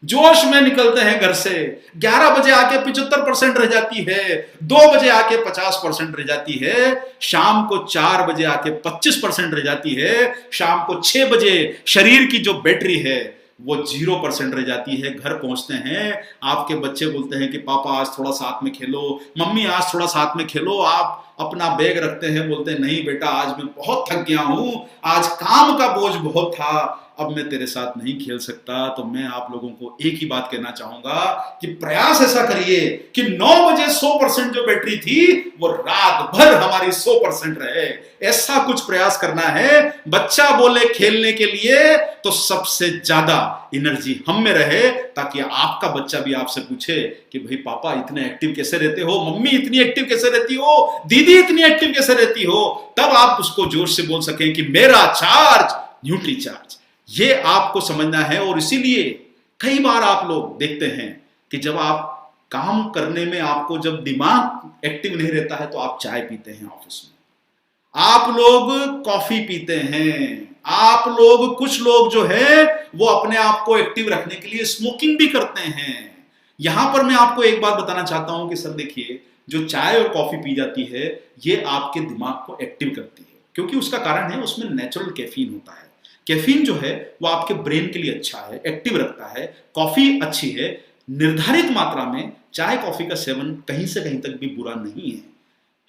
जोश में निकलते हैं घर से, 11 बजे आके 75% रह जाती है, 2 बजे आके 50% रह जाती है, शाम को 4 बजे आके 25% रह जाती है, शाम को 6 बजे शरीर की जो बैटरी है वो 0% रह जाती है। घर पहुंचते हैं, आपके बच्चे बोलते हैं कि पापा आज थोड़ा साथ में खेलो, मम्मी आज थोड़ा साथ में खेलो। आप अपना बैग रखते हैं, बोलते हैं नहीं बेटा आज मैं बहुत थक गया हूं, आज काम का बोझ बहुत था, अब मैं तेरे साथ नहीं खेल सकता। तो मैं आप लोगों को एक ही बात कहना चाहूंगा कि प्रयास ऐसा करिए कि 9 बजे 100% जो बैटरी थी वो रात भर हमारी 100% रहे। ऐसा कुछ प्रयास करना है। बच्चा बोले खेलने के लिए तो सबसे ज्यादा एनर्जी हम में रहे, ताकि आपका बच्चा भी आपसे पूछे कि भाई पापा इतने एक्टिव कैसे रहते हो, मम्मी इतनी एक्टिव कैसे रहती हो, दीदी इतनी एक्टिव कैसे रहती हो। तब आप उसको जोर से बोल सकें कि मेरा चार्ज न्यूट्री चार्ज। ये आपको समझना है। और इसीलिए कई बार आप लोग देखते हैं कि जब आप काम करने में आपको जब दिमाग एक्टिव नहीं रहता है तो आप चाय पीते हैं ऑफिस में, आप लोग कॉफी पीते हैं, आप लोग कुछ लोग जो है वो अपने आप को एक्टिव रखने के लिए स्मोकिंग भी करते हैं। यहां पर मैं आपको एक बात बताना चाहता हूं कि सर देखिए, जो चाय और कॉफी पी जाती है ये आपके दिमाग को एक्टिव करती है, क्योंकि उसका कारण है उसमें नेचुरल कैफीन होता है। कैफीन जो है वो आपके ब्रेन के लिए अच्छा है, एक्टिव रखता है। कॉफी अच्छी है, निर्धारित मात्रा में चाय कॉफी का सेवन कहीं से कहीं तक भी बुरा नहीं है।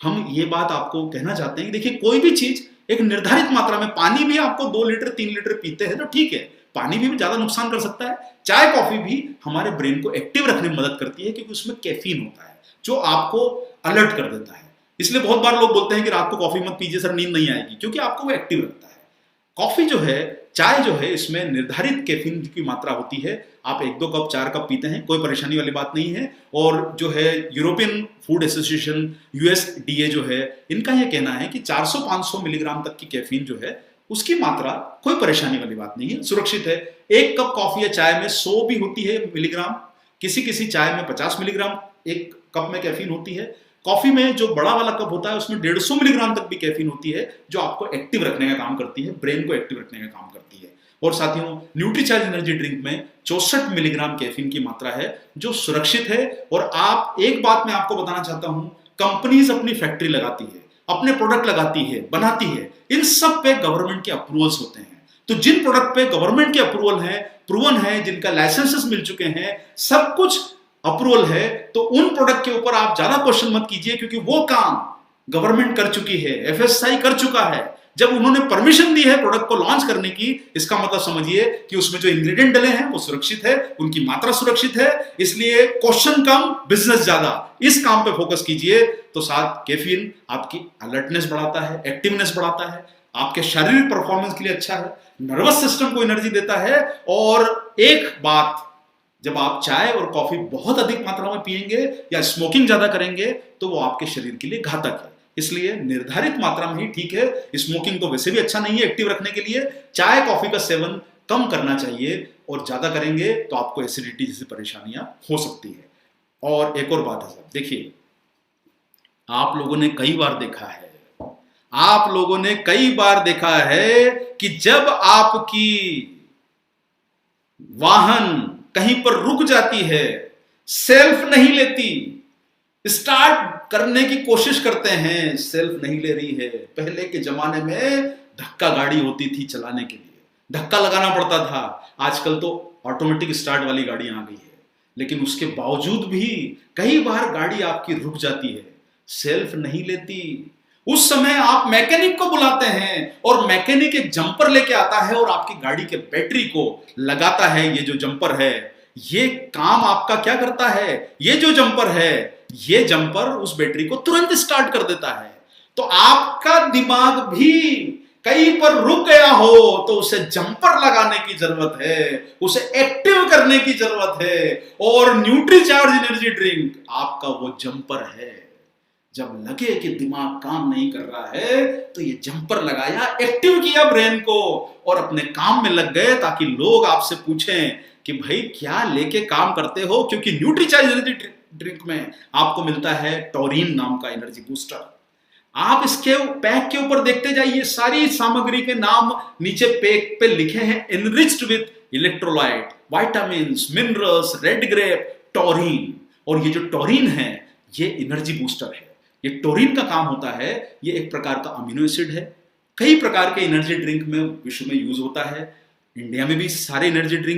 हम ये बात आपको कहना चाहते हैं कि देखिए कोई भी चीज एक निर्धारित मात्रा में, पानी भी आपको 2 लीटर 3 लीटर पीते हैं तो ठीक है, पानी भी ज्यादा नुकसान कर सकता है। चाय कॉफी भी हमारे ब्रेन को एक्टिव रखने में मदद करती है, क्योंकि उसमें कैफीन होता है जो आपको अलर्ट कर देता है। इसलिए बहुत बार लोग बोलते हैं कि रात को कॉफी मत पीजिए सर, नींद नहीं आएगी, क्योंकि आपको वो एक्टिव रखता है। कॉफी जो है, चाय जो है, इसमें निर्धारित कैफीन की मात्रा होती है। आप 1-2 कप 4 कप पीते हैं, कोई परेशानी वाली बात नहीं है। और जो है यूरोपियन फूड एसोसिएशन USDA जो है, इनका यह कहना है कि 400-500 मिलीग्राम तक की कैफीन जो है उसकी मात्रा कोई परेशानी वाली बात नहीं है, सुरक्षित है। 1 कप कॉफी या चाय में 100 भी होती है मिलीग्राम, किसी किसी चाय में 50 मिलीग्राम 1 कप में कैफीन होती है। कॉफी में जो बड़ा वाला कप होता है उसमें 150 मिलीग्राम तक भी कैफीन होती है, जो आपको एक्टिव रखने का काम करती है, ब्रेन को एक्टिव रखने का काम करती है। और साथियों, न्यूट्रीचार्ज एनर्जी ड्रिंक में 64 मिलीग्राम कैफीन की मात्रा है, जो सुरक्षित है। और आप एक बात मैं आपको बताना चाहता हूं, कंपनीज अपनी फैक्ट्री लगाती है, अपने प्रोडक्ट लगाती है, बनाती है, इन सब पे गवर्नमेंट के अप्रूवल्स होते हैं। तो जिन प्रोडक्ट पे गवर्नमेंट के अप्रूवल है, प्रूवन है, जिनका लाइसेंसेस मिल चुके हैं, सब कुछ अप्रूवल है, तो उन प्रोडक्ट के ऊपर आप ज्यादा क्वेश्चन मत कीजिए, क्योंकि वो काम गवर्नमेंट कर चुकी है, FSSAI कर चुका है। जब उन्होंने परमिशन दी है प्रोडक्ट को लॉन्च करने की, इसका मतलब समझिए कि उसमें जो इंग्रेडिएंट डले हैं वो सुरक्षित है, उनकी मात्रा सुरक्षित है। इसलिए क्वेश्चन कम, बिजनेस ज्यादा, इस काम पे फोकस कीजिए। तो साथ कैफीन आपकी अलर्टनेस बढ़ाता है, एक्टिवनेस बढ़ाता है, आपके शारीरिक परफॉर्मेंस के लिए अच्छा है, नर्वस सिस्टम को एनर्जी देता है। और एक बात, जब आप चाय और कॉफी बहुत अधिक मात्रा में पिएंगे या स्मोकिंग ज्यादा करेंगे तो वो आपके शरीर के लिए घातक है। इसलिए निर्धारित मात्रा में ही ठीक है। स्मोकिंग तो वैसे भी अच्छा नहीं है एक्टिव रखने के लिए। चाय कॉफी का सेवन कम करना चाहिए, और ज्यादा करेंगे तो आपको एसिडिटी जैसी परेशानियां हो सकती है। और एक और बात है साहब, देखिए आप लोगों ने कई बार देखा है कि जब आपकी वाहन कहीं पर रुक जाती है, सेल्फ नहीं लेती, स्टार्ट करने की कोशिश करते हैं, सेल्फ नहीं ले रही है। पहले के जमाने में धक्का गाड़ी होती थी चलाने के लिए, धक्का लगाना पड़ता था। आजकल तो ऑटोमेटिक स्टार्ट वाली गाड़ी आ गई है, लेकिन उसके बावजूद भी कई बार गाड़ी आपकी रुक जाती है, सेल्फ नहीं लेती। उस समय आप मैकेनिक को बुलाते हैं और मैकेनिक एक जंपर लेके आता है और आपकी गाड़ी के बैटरी को लगाता है। ये जो जंपर है, ये काम आपका क्या करता है, ये जो जंपर है, ये जंपर उस बैटरी को तुरंत स्टार्ट कर देता है। तो आपका दिमाग भी कहीं पर रुक गया हो तो उसे जंपर लगाने की जरूरत है, उसे एक्टिव करने की जरूरत है। और न्यूट्रीचार्ज एनर्जी ड्रिंक आपका वो जंपर है। जब लगे कि दिमाग काम नहीं कर रहा है तो ये जंपर लगाया, एक्टिव किया ब्रेन को, और अपने काम में लग गए, ताकि लोग आपसे पूछें कि भाई क्या लेके काम करते हो। क्योंकि न्यूट्रीचार्ज एनर्जी ड्रिंक में आपको मिलता है टॉरिन नाम का एनर्जी बूस्टर। आप इसके पैक के ऊपर देखते जाइए, सारी सामग्री के नाम नीचे पैक पे लिखे हैं, enriched with electrolyte, vitamins, minerals, red grape, taurine. और ये जो टॉरिन है ये एनर्जी बूस्टर है। ये टॉरिन का काम होता है, ये एक प्रकार का अमीनो एसिड है। कई प्रकार के एनर्जी ड्रिंक में विश्व में यूज होता है। इंडिया में भी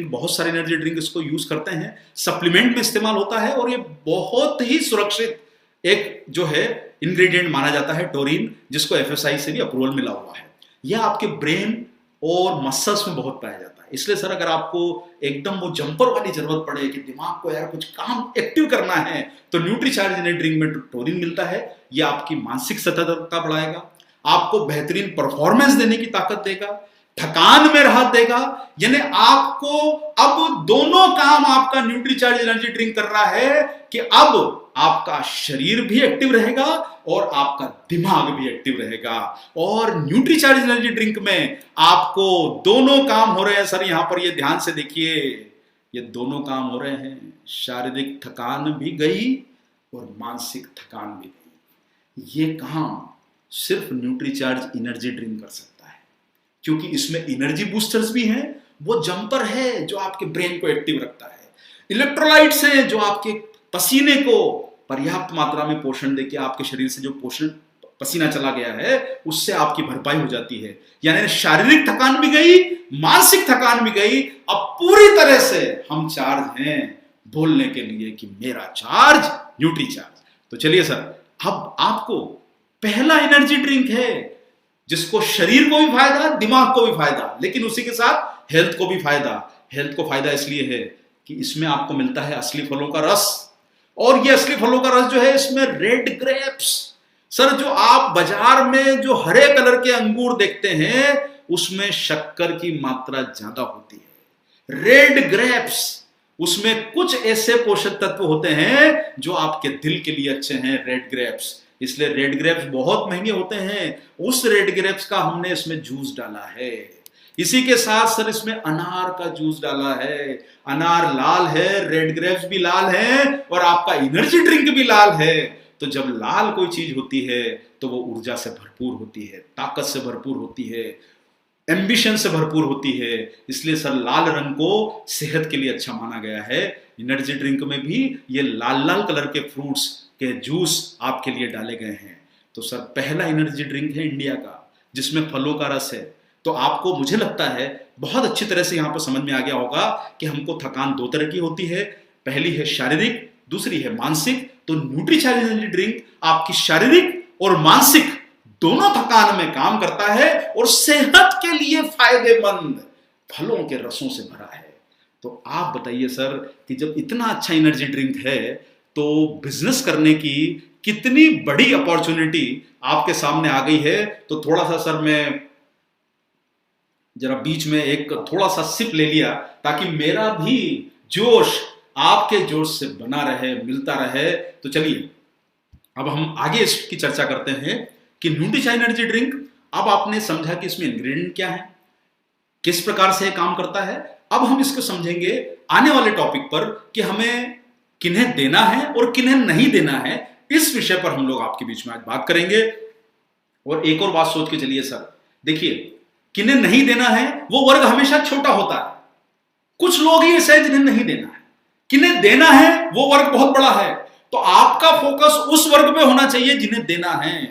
बहुत सारे एनर्जी ड्रिंक इसको यूज करते हैं, सप्लीमेंट में इस्तेमाल होता है। और ये बहुत ही सुरक्षित एक जो है इंग्रेडिएंट माना जाता है टॉरिन, जिसको FSSAI से भी अप्रूवल मिला हुआ है। यह आपके ब्रेन और मसल्स में बहुत पाया जाता है। इसलिए सर, अगर आपको एकदम वो जंपर वाली जरूरत पड़े कि दिमाग को यार कुछ काम एक्टिव करना है, तो न्यूट्रीचार्ज एनर्जी ड्रिंक में टॉरिन मिलता है। यह आपकी मानसिक सतर्कता बढ़ाएगा, आपको बेहतरीन परफॉर्मेंस देने की ताकत देगा, थकान में राहत देगा। यानी आपको अब दोनों काम आपका न्यूट्रीचार्ज एनर्जी ड्रिंक कर रहा है कि अब आपका शरीर भी एक्टिव रहेगा और आपका दिमाग भी एक्टिव रहेगा। और न्यूट्रीचार्ज एनर्जी ड्रिंक में आपको दोनों काम हो रहे हैं सर। यहां पर ये ध्यान से देखिए, ये दोनों काम हो रहे हैं, शारीरिक थकान भी गई और मानसिक थकान भी गई। ये काम सिर्फ न्यूट्रीचार्ज एनर्जी ड्रिंक कर सकता है, क्योंकि इसमें एनर्जी बूस्टर्स भी हैं, वो जंपर है जो आपके ब्रेन को एक्टिव रखता है, इलेक्ट्रोलाइट्स हैं जो आपके पसीने को पर्याप्त मात्रा में पोषण देके आपके शरीर से जो पोषण पसीना चला गया है उससे आपकी भरपाई हो जाती है। यानी शारीरिक थकान भी गई, मानसिक थकान भी गई। अब पूरी तरह से हम चार्ज हैं बोलने के लिए कि मेरा चार्ज न्यूट्री चार्ज। तो चलिए सर, अब आपको पहला एनर्जी ड्रिंक है जिसको शरीर को भी फायदा, दिमाग को भी फायदा, लेकिन उसी के साथ हेल्थ को भी फायदा। हेल्थ को फायदा इसलिए है कि इसमें आपको मिलता है असली फलों का रस, और ये असली फलों का रस जो है इसमें रेड ग्रेप्स। सर, जो आप बाजार में जो हरे कलर के अंगूर देखते हैं उसमें शक्कर की मात्रा ज्यादा होती है। रेड ग्रेप्स, उसमें कुछ ऐसे पोषक तत्व होते हैं जो आपके दिल के लिए अच्छे हैं। रेड ग्रेप्स, इसलिए रेड ग्रेप्स बहुत महंगे होते हैं। उस रेड ग्रेप्स का हमने इसमें जूस डाला है। इसी के साथ सर इसमें अनार का जूस डाला है। अनार लाल है, रेड ग्रेप्स भी लाल है, और आपका एनर्जी ड्रिंक भी लाल है। तो जब लाल कोई चीज होती है तो वो ऊर्जा से भरपूर होती है, ताकत से भरपूर होती है, एम्बिशन से भरपूर होती है। इसलिए सर लाल रंग को सेहत के लिए अच्छा माना गया है। एनर्जी ड्रिंक में भी ये लाल लाल कलर के फ्रूट्स के जूस आपके लिए डाले गए हैं। तो सर पहला एनर्जी ड्रिंक है इंडिया का जिसमें फलों का रस है। तो आपको, मुझे लगता है, बहुत अच्छी तरह से यहां पर समझ में आ गया होगा कि हमको थकान दो तरह की होती है। पहली है शारीरिक, दूसरी है मानसिक। तो न्यूट्रीचार्ज एनर्जी ड्रिंक आपकी शारीरिक और मानसिक दोनों थकान में काम करता है और सेहत के लिए फायदेमंद फलों के रसों से भरा है। तो आप बताइए सर कि जब इतना अच्छा एनर्जी ड्रिंक है तो बिजनेस करने की कितनी बड़ी अपॉर्चुनिटी आपके सामने आ गई है। तो थोड़ा सा सर मैं जरा बीच में एक थोड़ा सा सिप ले लिया ताकि मेरा भी जोश आपके जोश से बना रहे, मिलता रहे। तो चलिए अब हम आगे इसकी चर्चा करते हैं कि न्यूट्रीचार्ज एनर्जी ड्रिंक, अब आपने समझा कि इसमें इंग्रेडिएंट क्या है, किस प्रकार से काम करता है। अब हम इसको समझेंगे आने वाले टॉपिक पर कि हमें किन्हें देना है और किन्हें नहीं देना है। इस विषय पर हम लोग आपके बीच में आज बात करेंगे। और एक और बात सोच के चलिए सर, देखिए किन्हें नहीं देना है वो वर्ग हमेशा छोटा होता है। कुछ लोग ही ऐसे हैं जिन्हें नहीं देना है, किन्हें देना है वो वर्ग बहुत बड़ा है। तो आपका फोकस उस वर्ग पे होना चाहिए जिन्हें देना है।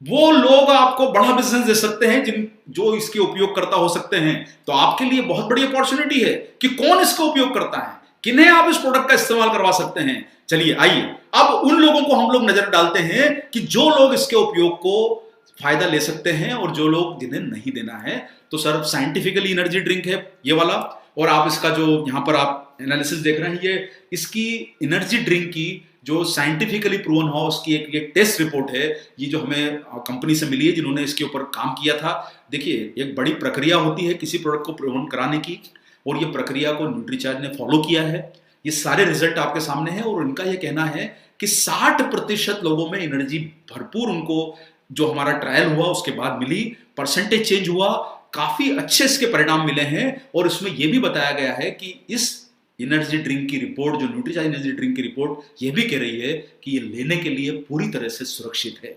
वो लोग आपको बड़ा बिजनेस दे सकते हैं जो इसके उपयोग करता हो सकते हैं। तो आपके लिए बहुत बड़ी अपॉर्चुनिटी है कि कौन इसका उपयोग करता है, किन्हें आप इस प्रोडक्ट का इस्तेमाल करवा सकते हैं। चलिए आइए अब उन लोगों को हम लोग नजर डालते हैं कि जो लोग इसके उपयोग को फायदा ले सकते हैं और जो लोग जिन्हें नहीं देना है। तो सर साइंटिफिकली एनर्जी ड्रिंक है ये वाला, और आप इसका जो यहां पर आप एनालिसिस देख रहे हैं, ये इसकी एनर्जी ड्रिंक की जो साइंटिफिकली प्रूवन हो उसकी एक टेस्ट रिपोर्ट है। ये जो हमें कंपनी से मिली है जिन्होंने इसके ऊपर काम किया था। देखिए एक बड़ी प्रक्रिया होती है किसी प्रोडक्ट को प्रूवन कराने की, और ये प्रक्रिया को न्यूट्रीचार्ज ने फॉलो किया है। ये सारे रिजल्ट आपके सामने हैं और उनका ये कहना है कि 60% लोगों में एनर्जी भरपूर उनको जो हमारा ट्रायल हुआ उसके बाद मिली, परसेंटेज चेंज हुआ, काफी अच्छे इसके परिणाम मिले हैं। और इसमें यह भी बताया गया है कि इस एनर्जी ड्रिंक की रिपोर्ट, जो न्यूट्रीचार्ज एनर्जी ड्रिंक की रिपोर्ट, यह भी कह रही है कि ये लेने के लिए पूरी तरह से सुरक्षित है।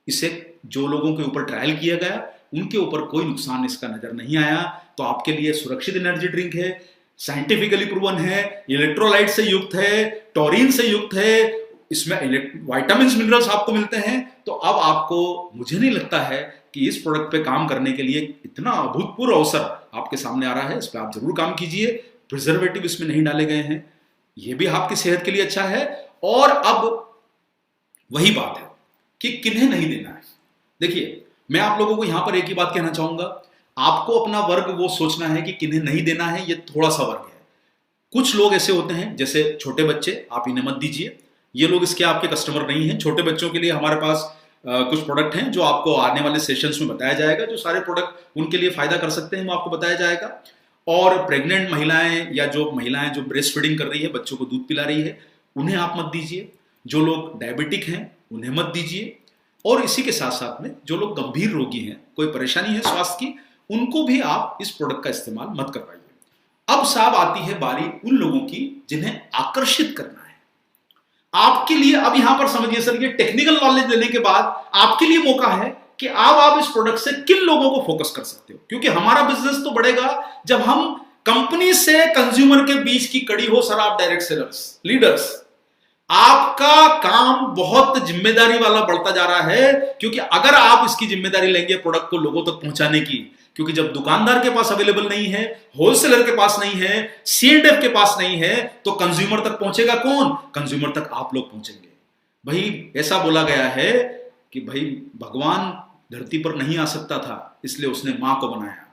इसे जो लोगों के ऊपर ट्रायल किया गया उनके ऊपर कोई नुकसान इसका नजर नहीं आया। तो आपके लिए सुरक्षित एनर्जी ड्रिंक है, साइंटिफिकली प्रूवन है, इलेक्ट्रोलाइट से युक्त है, टॉरिन से युक्त है, इसमें विटामिन मिनरल्स आपको मिलते हैं। तो अब आपको, मुझे नहीं लगता है कि इस प्रोडक्ट पे काम करने के लिए इतना अभूतपूर्व अवसर आपके सामने आ रहा है। इस पर आप जरूर काम कीजिए। प्रिजर्वेटिव इसमें नहीं डाले गए हैं, यह भी आपकी सेहत के लिए अच्छा है। और अब वही बात है कि किन्हें नहीं देना है। देखिए मैं आप लोगों को यहां पर एक ही बात कहना चाहूंगा, आपको अपना वर्ग वो सोचना है कि किन्हें नहीं देना है। ये थोड़ा सा वर्ग है। कुछ लोग ऐसे होते हैं जैसे छोटे बच्चे, आप इन्हें मत दीजिए, ये लोग इसके आपके कस्टमर नहीं हैं। छोटे बच्चों के लिए हमारे पास कुछ प्रोडक्ट हैं जो आपको आने वाले सेशंस में बताया जाएगा। जो सारे प्रोडक्ट उनके लिए फायदा कर सकते हैं वो आपको बताया जाएगा। और प्रेग्नेंट महिलाएं या जो महिलाएं जो ब्रेस्ट फीडिंग कर रही है, बच्चों को दूध पिला रही है, उन्हें आप मत दीजिए। जो लोग डायबिटिक हैं उन्हें मत दीजिए। और इसी के साथ साथ में जो लोग गंभीर रोगी हैं, कोई परेशानी है स्वास्थ्य की, उनको भी आप इस प्रोडक्ट का इस्तेमाल मत करवाइए। अब साहब आती है बारी उन लोगों की जिन्हें आकर्षित करना है। आपके लिए अब यहां पर समझिए सर, ये टेक्निकल नॉलेज लेने के बाद आपके लिए मौका है कि आप इस प्रोडक्ट से किन लोगों को फोकस कर सकते हो। क्योंकि हमारा बिजनेस तो बढ़ेगा जब हम कंपनी से कंज्यूमर के बीच की कड़ी हो। सर आप डायरेक्ट सेलर्स, लीडर्स, आपका काम बहुत जिम्मेदारी वाला बढ़ता जा रहा है, क्योंकि अगर आप इसकी जिम्मेदारी लेंगे प्रोडक्ट को लोगों तक पहुंचाने की, क्योंकि जब दुकानदार के पास अवेलेबल नहीं है, होलसेलर के पास नहीं है, C&F के पास नहीं है, तो कंज्यूमर तक पहुंचेगा कौन? कंज्यूमर तक आप लोग पहुंचेंगे। भाई ऐसा बोला गया है कि भाई भगवान धरती पर नहीं आ सकता था, इसलिए उसने मां को बनाया।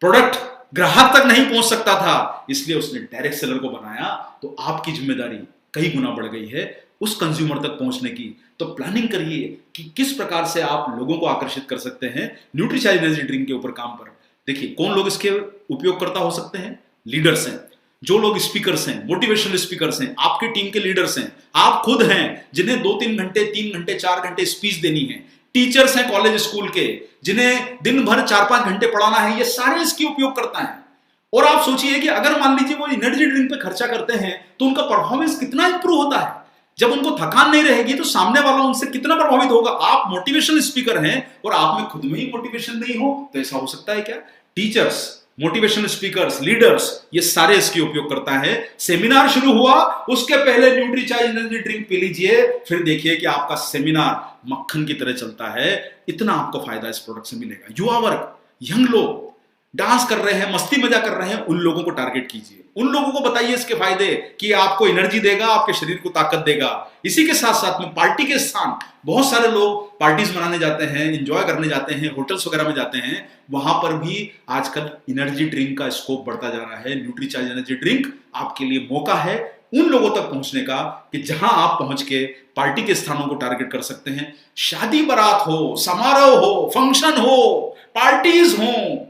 प्रोडक्ट ग्राहक तक नहीं पहुंच सकता था, इसलिए उसने डायरेक्ट सेलर को बनाया। तो आपकी जिम्मेदारी कई गुना बढ़ गई है उस कंज्यूमर तक पहुंचने की। तो प्लानिंग करिए कि किस प्रकार से आप लोगों को आकर्षित कर सकते हैं न्यूट्रीचार्ज एनर्जी ड्रिंक के ऊपर काम पर। देखिए कौन लोग इसके उपयोगकर्ता हो सकते हैं? लीडर्स हैं, जो लोग स्पीकर्स हैं, मोटिवेशनल स्पीकर्स हैं, आपकी टीम के लीडर्स हैं, आप खुद हैं जिन्हें 2-3 घंटे, 3 घंटे, 4 घंटे स्पीच देनी है। टीचर्स हैं कॉलेज स्कूल के, जिन्हें दिन भर 4-5 घंटे पढ़ाना है। ये सारे इसके उपयोग करता है। और आप सोचिए कि अगर मान लीजिए वो एनर्जी ड्रिंक पे खर्चा करते हैं तो उनका परफॉर्मेंस कितना इंप्रूव होता है। जब उनको थकान नहीं रहेगी तो सामने वाला उनसे कितना प्रभावित होगा। आप मोटिवेशनल स्पीकर हैं और आप में खुद में ही मोटिवेशन नहीं हो, तो ऐसा हो सकता है क्या? टीचर्स, मोटिवेशनल स्पीकर्स, लीडर्स, ये सारे इसके उपयोग करता है। सेमिनार शुरू हुआ उसके पहले न्यूट्रीचार्ज एनर्जी ड्रिंक पी लीजिए, फिर देखिए कि आपका सेमिनार मक्खन की तरह चलता है। इतना आपको फायदा इस प्रोडक्ट से मिलेगा। युवा वर्ग, यंग लोग डांस कर रहे हैं, मस्ती मजा कर रहे हैं, उन लोगों को टारगेट कीजिए, उन लोगों को बताइए इसके फायदे कि आपको एनर्जी देगा, आपके शरीर को ताकत देगा। इसी के साथ साथ में पार्टी के स्थान, बहुत सारे लोग पार्टीज मनाने जाते हैं, एंजॉय करने जाते हैं, होटल्स वगैरह में जाते हैं, वहां पर भी आजकल एनर्जी ड्रिंक का स्कोप बढ़ता जा रहा है। न्यूट्रीचार्ज एनर्जी ड्रिंक आपके लिए मौका है उन लोगों तक पहुंचने का कि जहां आप पहुंच के पार्टी के स्थानों को टारगेट कर सकते हैं। शादी बारात हो, समारोह हो, फंक्शन हो, पार्टीज हो,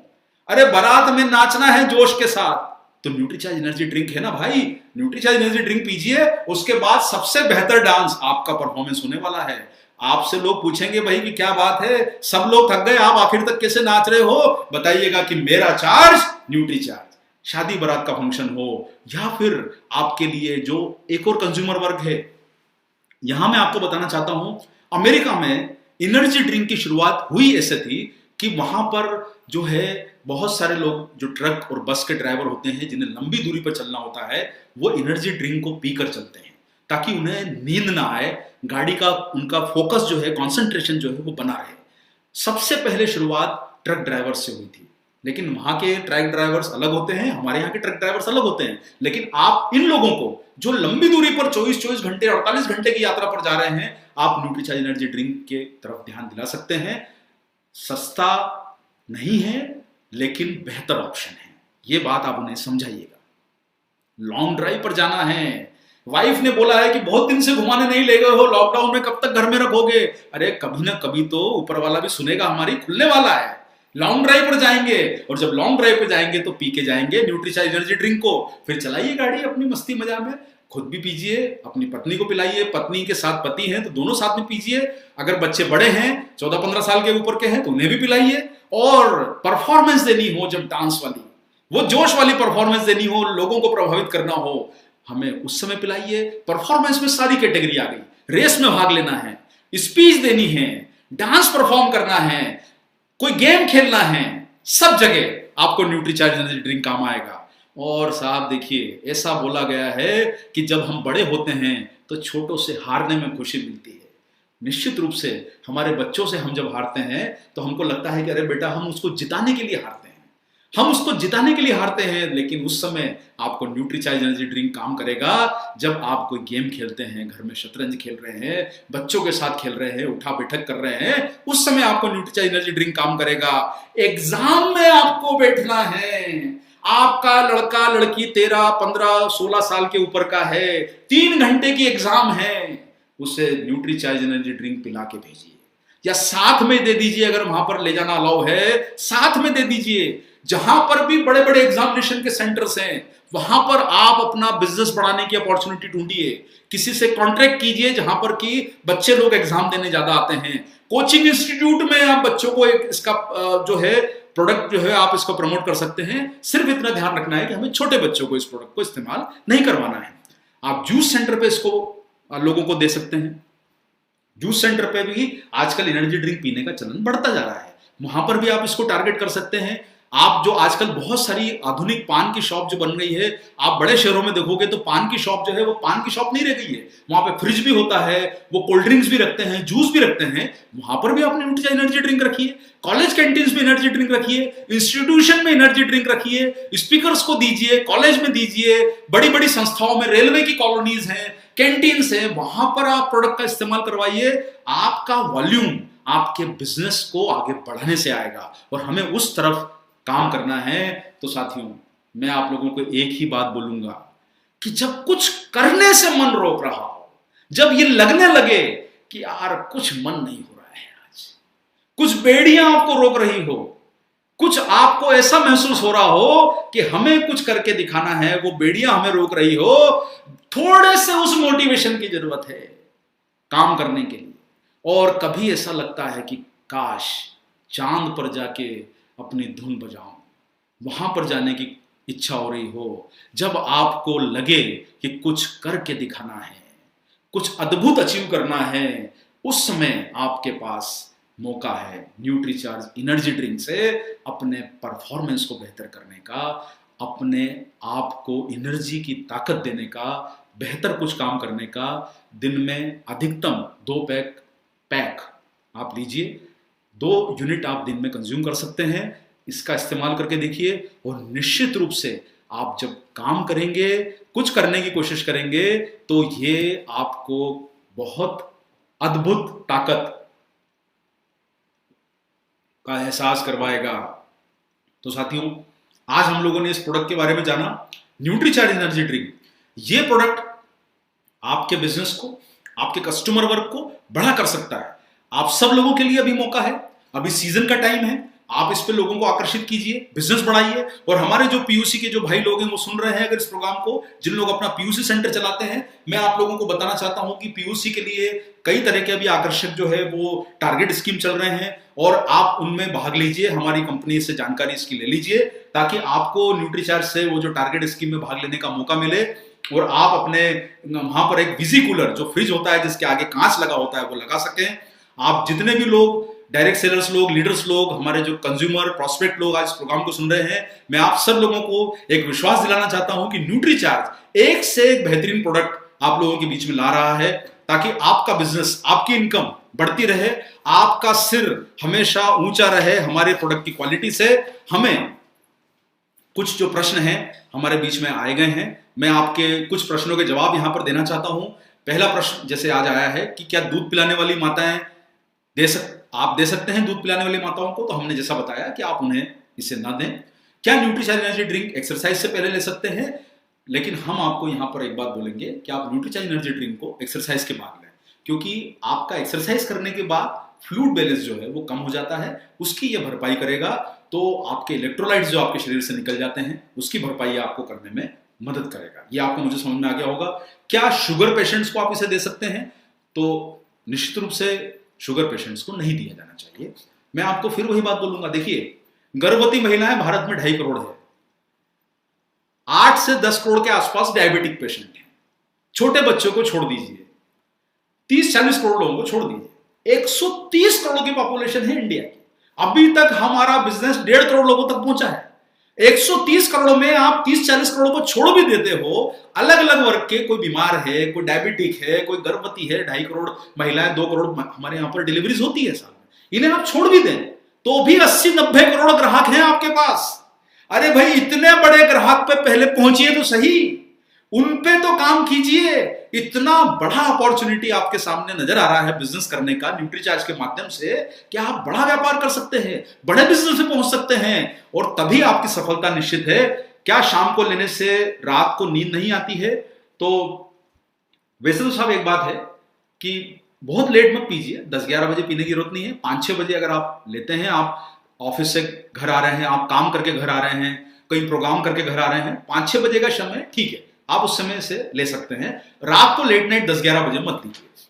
अरे बारात में नाचना है जोश के साथ, तो न्यूट्रीचार्ज एनर्जी ड्रिंक है ना भाई। न्यूट्रीचार्ज एनर्जी ड्रिंक पीजिए, उसके बाद सबसे बेहतर डांस आपका परफॉर्मेंस होने वाला है। आपसे लोग पूछेंगे भाई कि क्या बात है, सब लोग थक गए, आप आखिर तक कैसे नाच रहे हो? बताइएगा कि मेरा चार्ज न्यूट्रीचार्ज। शादी बारात का फंक्शन हो या फिर आपके लिए जो एक और कंज्यूमर वर्ग है, यहां मैं आपको बताना चाहता हूं, अमेरिका में एनर्जी ड्रिंक की शुरुआत हुई ऐसे थी कि वहां पर जो है बहुत सारे लोग जो ट्रक और बस के ड्राइवर होते हैं, जिन्हें लंबी दूरी पर चलना होता है, वो एनर्जी ड्रिंक को पीकर चलते हैं ताकि उन्हें नींद ना आए, गाड़ी का उनका फोकस जो है, कंसंट्रेशन जो है वो बना रहे। सबसे पहले शुरुआत ट्रक ड्राइवर से हुई थी, लेकिन वहां के ट्रक ड्राइवर्स अलग होते हैं, हमारे यहाँ के ट्रक ड्राइवर्स अलग होते हैं। लेकिन आप इन लोगों को जो लंबी दूरी पर 24 घंटे, 48 घंटे की यात्रा पर जा रहे हैं, आप न्यूट्रीचार्ज एनर्जी ड्रिंक के तरफ ध्यान दिला सकते हैं। सस्ता नहीं है लेकिन बेहतर ऑप्शन है, ये बात आप उन्हें समझाइएगा। लॉन्ग ड्राइव पर जाना है, वाइफ ने बोला है कि बहुत दिन से घुमाने नहीं ले गए हो, लॉकडाउन में कब तक घर में रखोगे? अरे कभी ना कभी तो ऊपर वाला भी सुनेगा, हमारी खुलने वाला है। लॉन्ग ड्राइव पर जाएंगे, और जब लॉन्ग ड्राइव पर जाएंगे तो पी के जाएंगे न्यूट्रीचार्ज एनर्जी ड्रिंक को। फिर चलाइए गाड़ी अपनी मस्ती मजा में, खुद भी पीजिए, अपनी पत्नी को पिलाइए, पत्नी के साथ पति हैं तो दोनों साथ में पीजिए। अगर बच्चे बड़े हैं, 14-15 साल के ऊपर के हैं, तो उन्हें भी पिलाइए। और परफॉर्मेंस देनी हो जब डांस वाली, वो जोश वाली परफॉर्मेंस देनी हो, लोगों को प्रभावित करना हो, हमें उस समय पिलाइए। परफॉर्मेंस में सारी कैटेगरी आ गई, रेस में भाग लेना है, स्पीच देनी है, डांस परफॉर्म करना है, कोई गेम खेलना है, सब जगह आपको न्यूट्रीचार्ज एनर्जी ड्रिंक काम आएगा। और साहब देखिए, ऐसा बोला गया है कि जब हम बड़े होते हैं तो छोटों से हारने में खुशी मिलती है। निश्चित रूप से हमारे बच्चों से हम जब हारते हैं तो हमको लगता है कि अरे बेटा, हम उसको जिताने के लिए हारते हैं, हम उसको जिताने के लिए हारते हैं। लेकिन उस समय आपको न्यूट्रीचार्ज एनर्जी ड्रिंक काम करेगा जब आप कोई गेम खेलते हैं, घर में शतरंज खेल रहे हैं, बच्चों के साथ खेल रहे हैं, उठा बैठक कर रहे हैं, उस समय आपको न्यूट्रीचार्ज एनर्जी ड्रिंक काम करेगा। एग्जाम में आपको बैठना है, आपका लड़का लड़की 13, 15, 16 साल के ऊपर का है, 3 घंटे की एग्जाम है, उसे न्यूट्रीचार्ज एनर्जी ड्रिंक पिला के भेजिए, या साथ में दे दीजिए। अगर वहां पर ले जाना अलाउ है, साथ में दे दीजिए। जहां पर भी बड़े बड़े एग्जामिनेशन के सेंटर्स हैं, वहां पर आप अपना बिजनेस बढ़ाने की अपॉर्चुनिटी ढूंढिए, किसी से कॉन्ट्रैक्ट कीजिए जहां पर कि बच्चे लोग एग्जाम देने ज्यादा आते हैं। कोचिंग इंस्टीट्यूट में आप बच्चों को इसका जो है प्रोडक्ट जो है आप इसको प्रमोट कर सकते हैं। सिर्फ इतना ध्यान रखना है कि हमें छोटे बच्चों को इस प्रोडक्ट को इस्तेमाल नहीं करवाना है। आप जूस सेंटर पे इसको लोगों को दे सकते हैं। जूस सेंटर पे भी आजकल एनर्जी ड्रिंक पीने का चलन बढ़ता जा रहा है, वहां पर भी आप इसको टारगेट कर सकते हैं। आप जो आजकल बहुत सारी आधुनिक पान की शॉप जो बन रही है, आप बड़े शहरों में देखोगे तो पान की शॉप जो है वो पान की शॉप नहीं रह गई है। वहां पे फ्रिज भी होता है, वो कोल्ड ड्रिंक्स भी रखते हैं, जूस भी रखते हैं। वहां पर भी आपने न्यूट्रीचार्ज एनर्जी ड्रिंक रखिए, कॉलेज कैंटीन में एनर्जी ड्रिंक रखिए, इंस्टीट्यूशन में एनर्जी ड्रिंक रखिए, स्पीकर्स को दीजिए, कॉलेज में दीजिए, बड़ी बड़ी संस्थाओं में, रेलवे की कॉलोनीज हैं, कैंटीन्स हैं, वहां पर आप प्रोडक्ट का इस्तेमाल करवाइए। आपका वॉल्यूम आपके बिजनेस को आगे बढ़ाने से आएगा और हमें उस तरफ काम करना है। तो साथियों, मैं आप लोगों को एक ही बात बोलूंगा कि जब कुछ करने से मन रोक रहा हो, जब ये लगने लगे कि यार कुछ मन नहीं हो रहा है, आज कुछ बेड़ियां आपको रोक रही हो, कुछ आपको ऐसा महसूस हो रहा हो कि हमें कुछ करके दिखाना है, वो बेड़ियां हमें रोक रही हो, थोड़े से उस मोटिवेशन की जरूरत है काम करने के लिए। और कभी ऐसा लगता है कि काश चांद पर जाके अपनी धुन बजाऊं, वहां पर जाने की इच्छा हो रही हो। जब आपको लगे कि कुछ करके दिखाना है, कुछ अद्भुत अचीव करना है, उस समय आपके पास मौका है न्यूट्रीचार्ज एनर्जी ड्रिंक से अपने परफॉर्मेंस को बेहतर करने का, अपने आप को एनर्जी की ताकत देने का, बेहतर कुछ काम करने का। दिन में अधिकतम 2 पैक आप लीजिए, 2 यूनिट आप दिन में कंज्यूम कर सकते हैं। इसका इस्तेमाल करके देखिए और निश्चित रूप से आप जब काम करेंगे, कुछ करने की कोशिश करेंगे, तो ये आपको बहुत अद्भुत ताकत का एहसास करवाएगा। तो साथियों, आज हम लोगों ने इस प्रोडक्ट के बारे में जाना, न्यूट्रीचार्ज एनर्जी ड्रिंक। ये प्रोडक्ट आपके बिजनेस को, आपके कस्टमर वर्क को बड़ा कर सकता है। आप सब लोगों के लिए अभी मौका है, अभी सीजन का टाइम है, आप इस पे लोगों को आकर्षित कीजिए, बिजनेस बढ़ाइए। और हमारे जो पीयूसी के जो भाई लोग हैं वो सुन रहे हैं अगर इस प्रोग्राम को, जिन लोग अपना पीयूसी सेंटर चलाते हैं, मैं आप लोगों को बताना चाहता हूं कि पीयूसी के लिए कई तरह के अभी आकर्षक जो है वो टारगेट स्कीम चल रहे हैं और आप उनमें भाग लीजिए। हमारी कंपनी से जानकारी इसकी ले लीजिए ताकि आपको न्यूट्रीचार्ज से वो जो टारगेट स्कीम में भाग लेने का मौका मिले और आप अपने वहां पर एक विजी कूलर जो फ्रिज होता है जिसके आगे कांच लगा होता है वो लगा सकें। आप जितने भी लोग डायरेक्ट सेलर्स लोग, लीडर्स लोग, हमारे जो कंज्यूमर प्रोस्पेक्ट लोग आज इस प्रोग्राम को सुन रहे हैं, मैं आप सब लोगों को एक विश्वास दिलाना चाहता हूं कि न्यूट्रीचार्ज एक से एक बेहतरीन प्रोडक्ट आप लोगों के बीच में ला रहा है ताकि आपका बिजनेस, आपकी इनकम बढ़ती रहे, आपका सिर हमेशा ऊंचा रहे हमारे प्रोडक्ट की क्वालिटी से। हमें कुछ जो प्रश्न हैं हमारे बीच में आए गए हैं, मैं आपके कुछ प्रश्नों के जवाब यहां पर देना चाहता हूं। पहला प्रश्न जैसे आज आया है कि क्या दूध पिलाने वाली माताएं आप दे सकते हैं दूध पिलाने वाली माताओं को? तो हमने जैसा बताया कि आप उन्हें इसे ना दें। क्या न्यूट्रीचार्ज एनर्जी ड्रिंक एक्सरसाइज से पहले ले सकते हैं? लेकिन हम आपको यहां पर एक बात बोलेंगे कि आप न्यूट्रीचार्ज एनर्जी ड्रिंक को एक्सरसाइज के बाद लें, क्योंकि आपका एक्सरसाइज करने के बाद फ्लूइड बैलेंस जो है वो कम हो जाता है, उसकी ये भरपाई करेगा। तो आपके इलेक्ट्रोलाइट्स जो आपके शरीर से निकल जाते हैं उसकी भरपाई आपको करने में मदद करेगा। ये आपको मुझे समझ में आ गया होगा। क्या शुगर पेशेंट्स को आप इसे दे सकते हैं? तो निश्चित रूप से शुगर पेशेंट्स को नहीं दिया जाना चाहिए। मैं आपको फिर वही बात बोलूंगा, देखिए गर्भवती महिलाएं भारत में 2.5 करोड़ है, 8 से 10 करोड़ के आसपास डायबिटिक पेशेंट हैं। छोटे बच्चों को छोड़ दीजिए, 30-40 करोड़ लोगों को छोड़ दीजिए, 130 करोड़ की पॉपुलेशन है इंडिया की। अभी तक हमारा बिजनेस 1.5 करोड़ लोगों तक पहुंचा है। 130 करोड़ में आप 30-40 करोड़ को छोड़ भी देते हो, अलग अलग वर्ग के, कोई बीमार है, कोई डायबिटिक है, कोई गर्भवती है, 2.5 करोड़ महिलाएं, 2 करोड़ हमारे यहां पर डिलीवरीज होती है साल में, इन्हें आप छोड़ भी दें तो भी 80-90 करोड़ ग्राहक हैं आपके पास। अरे भाई, इतने बड़े ग्राहक पे पहले पहुंचिए तो सही, उन पे तो काम कीजिए। इतना बड़ा अपॉर्चुनिटी आपके सामने नजर आ रहा है बिजनेस करने का न्यूट्रीचार्ज के माध्यम से कि आप बड़ा व्यापार कर सकते हैं, बड़े बिजनेस में पहुंच सकते हैं और तभी आपकी सफलता निश्चित है। क्या शाम को लेने से रात को नींद नहीं आती है? तो वैसे तो साहब एक बात है कि बहुत लेट मत पीजिए, 10-11 बजे पीने की जरूरत नहीं है। 5-6 बजे अगर आप लेते हैं, आप ऑफिस से घर आ रहे हैं, आप काम करके घर आ रहे हैं, कहीं प्रोग्राम करके घर आ रहे हैं, 5-6 बजे का समय ठीक है, आप उस समय से ले सकते हैं। रात को लेट नाइट 10-11 बजे मत लीजिए।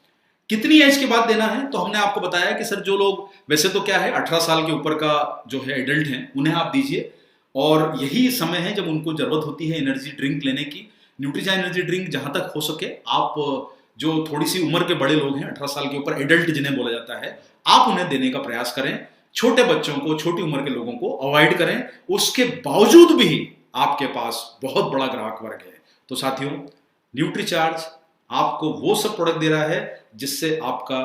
कितनी एज के बाद देना है? तो हमने आपको बताया कि सर जो लोग, वैसे तो क्या है, 18 साल के ऊपर का जो है एडल्ट हैं उन्हें आप दीजिए, और यही समय है जब उनको जरूरत होती है एनर्जी ड्रिंक लेने की। न्यूट्रीचार्ज एनर्जी ड्रिंक जहां तक हो सके आप जो थोड़ी सी उम्र के बड़े लोग हैं, 18 साल के ऊपर एडल्ट जिन्हें बोला जाता है, आप उन्हें देने का प्रयास करें। छोटे बच्चों को, छोटी उम्र के लोगों को अवॉइड करें। उसके बावजूद भी आपके पास बहुत बड़ा ग्राहक वर्ग है। तो साथियों, न्यूट्रीचार्ज आपको वो सब प्रोडक्ट दे रहा है जिससे आपका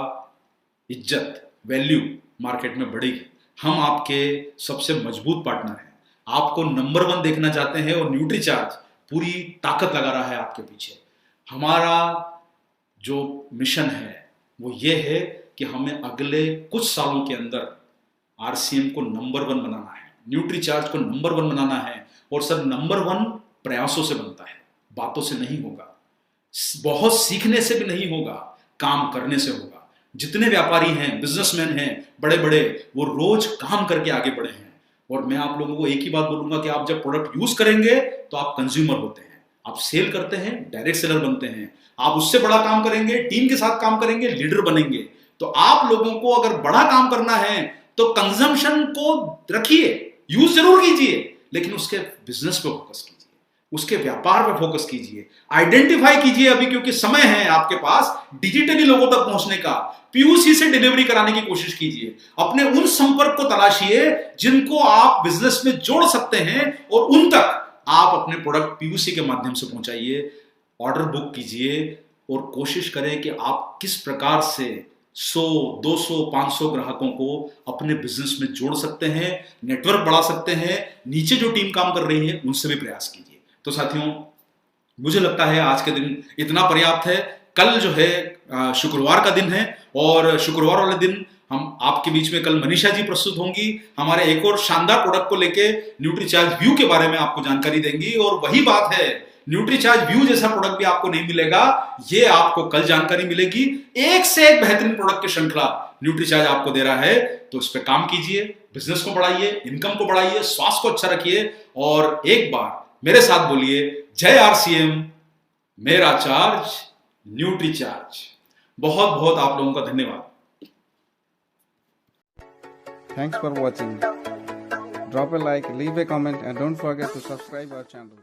इज्जत, वैल्यू मार्केट में बढ़ेगी। हम आपके सबसे मजबूत पार्टनर हैं। आपको नंबर 1 देखना चाहते हैं और न्यूट्रीचार्ज पूरी ताकत लगा रहा है आपके पीछे। हमारा जो मिशन है वो ये है कि हमें अगले कुछ सालों के अंदर आरसीएम को नंबर 1 बनाना है, न्यूट्रीचार्ज को नंबर 1 बनाना है। और सर, नंबर 1 प्रयासों से बनता है, बातों से नहीं होगा, बहुत सीखने से भी नहीं होगा, काम करने से होगा। जितने व्यापारी हैं, बिजनेसमैन हैं बड़े बड़े, वो रोज काम करके आगे बढ़े हैं। और मैं आप लोगों को एक ही बात बोलूंगा कि आप जब प्रोडक्ट यूज करेंगे तो आप कंज्यूमर होते हैं, आप सेल करते हैं, डायरेक्ट सेलर बनते हैं। आप उससे बड़ा काम करेंगे, टीम के साथ काम करेंगे, लीडर बनेंगे। तो आप लोगों को अगर बड़ा काम करना है तो कंजम्पशन को रखिए, यूज जरूर कीजिए, लेकिन उसके बिजनेस पे फोकस कीजिए, उसके व्यापार पे फोकस कीजिए, आइडेंटिफाई कीजिए अभी, क्योंकि समय है आपके पास डिजिटली लोगों तक पहुंचने का। पीयूसी से डिलीवरी कराने की कोशिश कीजिए। अपने उन संपर्क को तलाशिए जिनको आप बिजनेस में जोड़ सकते हैं और उन तक आप अपने प्रोडक्ट पीयूसी के माध्यम से पहुंचाइए। ऑर्डर बुक कीजिए और कोशिश करें कि आप किस प्रकार से 100, 200, 500 ग्राहकों को अपने बिजनेस में जोड़ सकते हैं, नेटवर्क बढ़ा सकते हैं। नीचे जो टीम काम कर रही है उनसे भी प्रयास कीजिए। तो साथियों, मुझे लगता है आज के दिन इतना पर्याप्त है। कल जो है शुक्रवार का दिन है और शुक्रवार वाले दिन हम आपके बीच में कल मनीषा जी प्रस्तुत होंगी। हमारे एक और शानदार प्रोडक्ट को लेके न्यूट्रीचार्ज व्यू के बारे में आपको जानकारी देंगी। और वही बात है, न्यूट्रीचार्ज व्यू जैसा प्रोडक्ट भी आपको नहीं मिलेगा, ये आपको कल जानकारी मिलेगी। एक से एक बेहतरीन प्रोडक्ट की श्रृंखला न्यूट्रीचार्ज आपको दे रहा है। तो इस पर काम कीजिए, बिजनेस को बढ़ाइए, इनकम को बढ़ाइए, स्वास्थ्य को अच्छा रखिए और एक बार मेरे साथ बोलिए, जय आरसीएम, मेरा चार्ज न्यूट्रीचार्ज। बहुत बहुत आप लोगों का धन्यवाद। Thanks for watching. Drop a like, leave a comment and don't forget to subscribe our channel.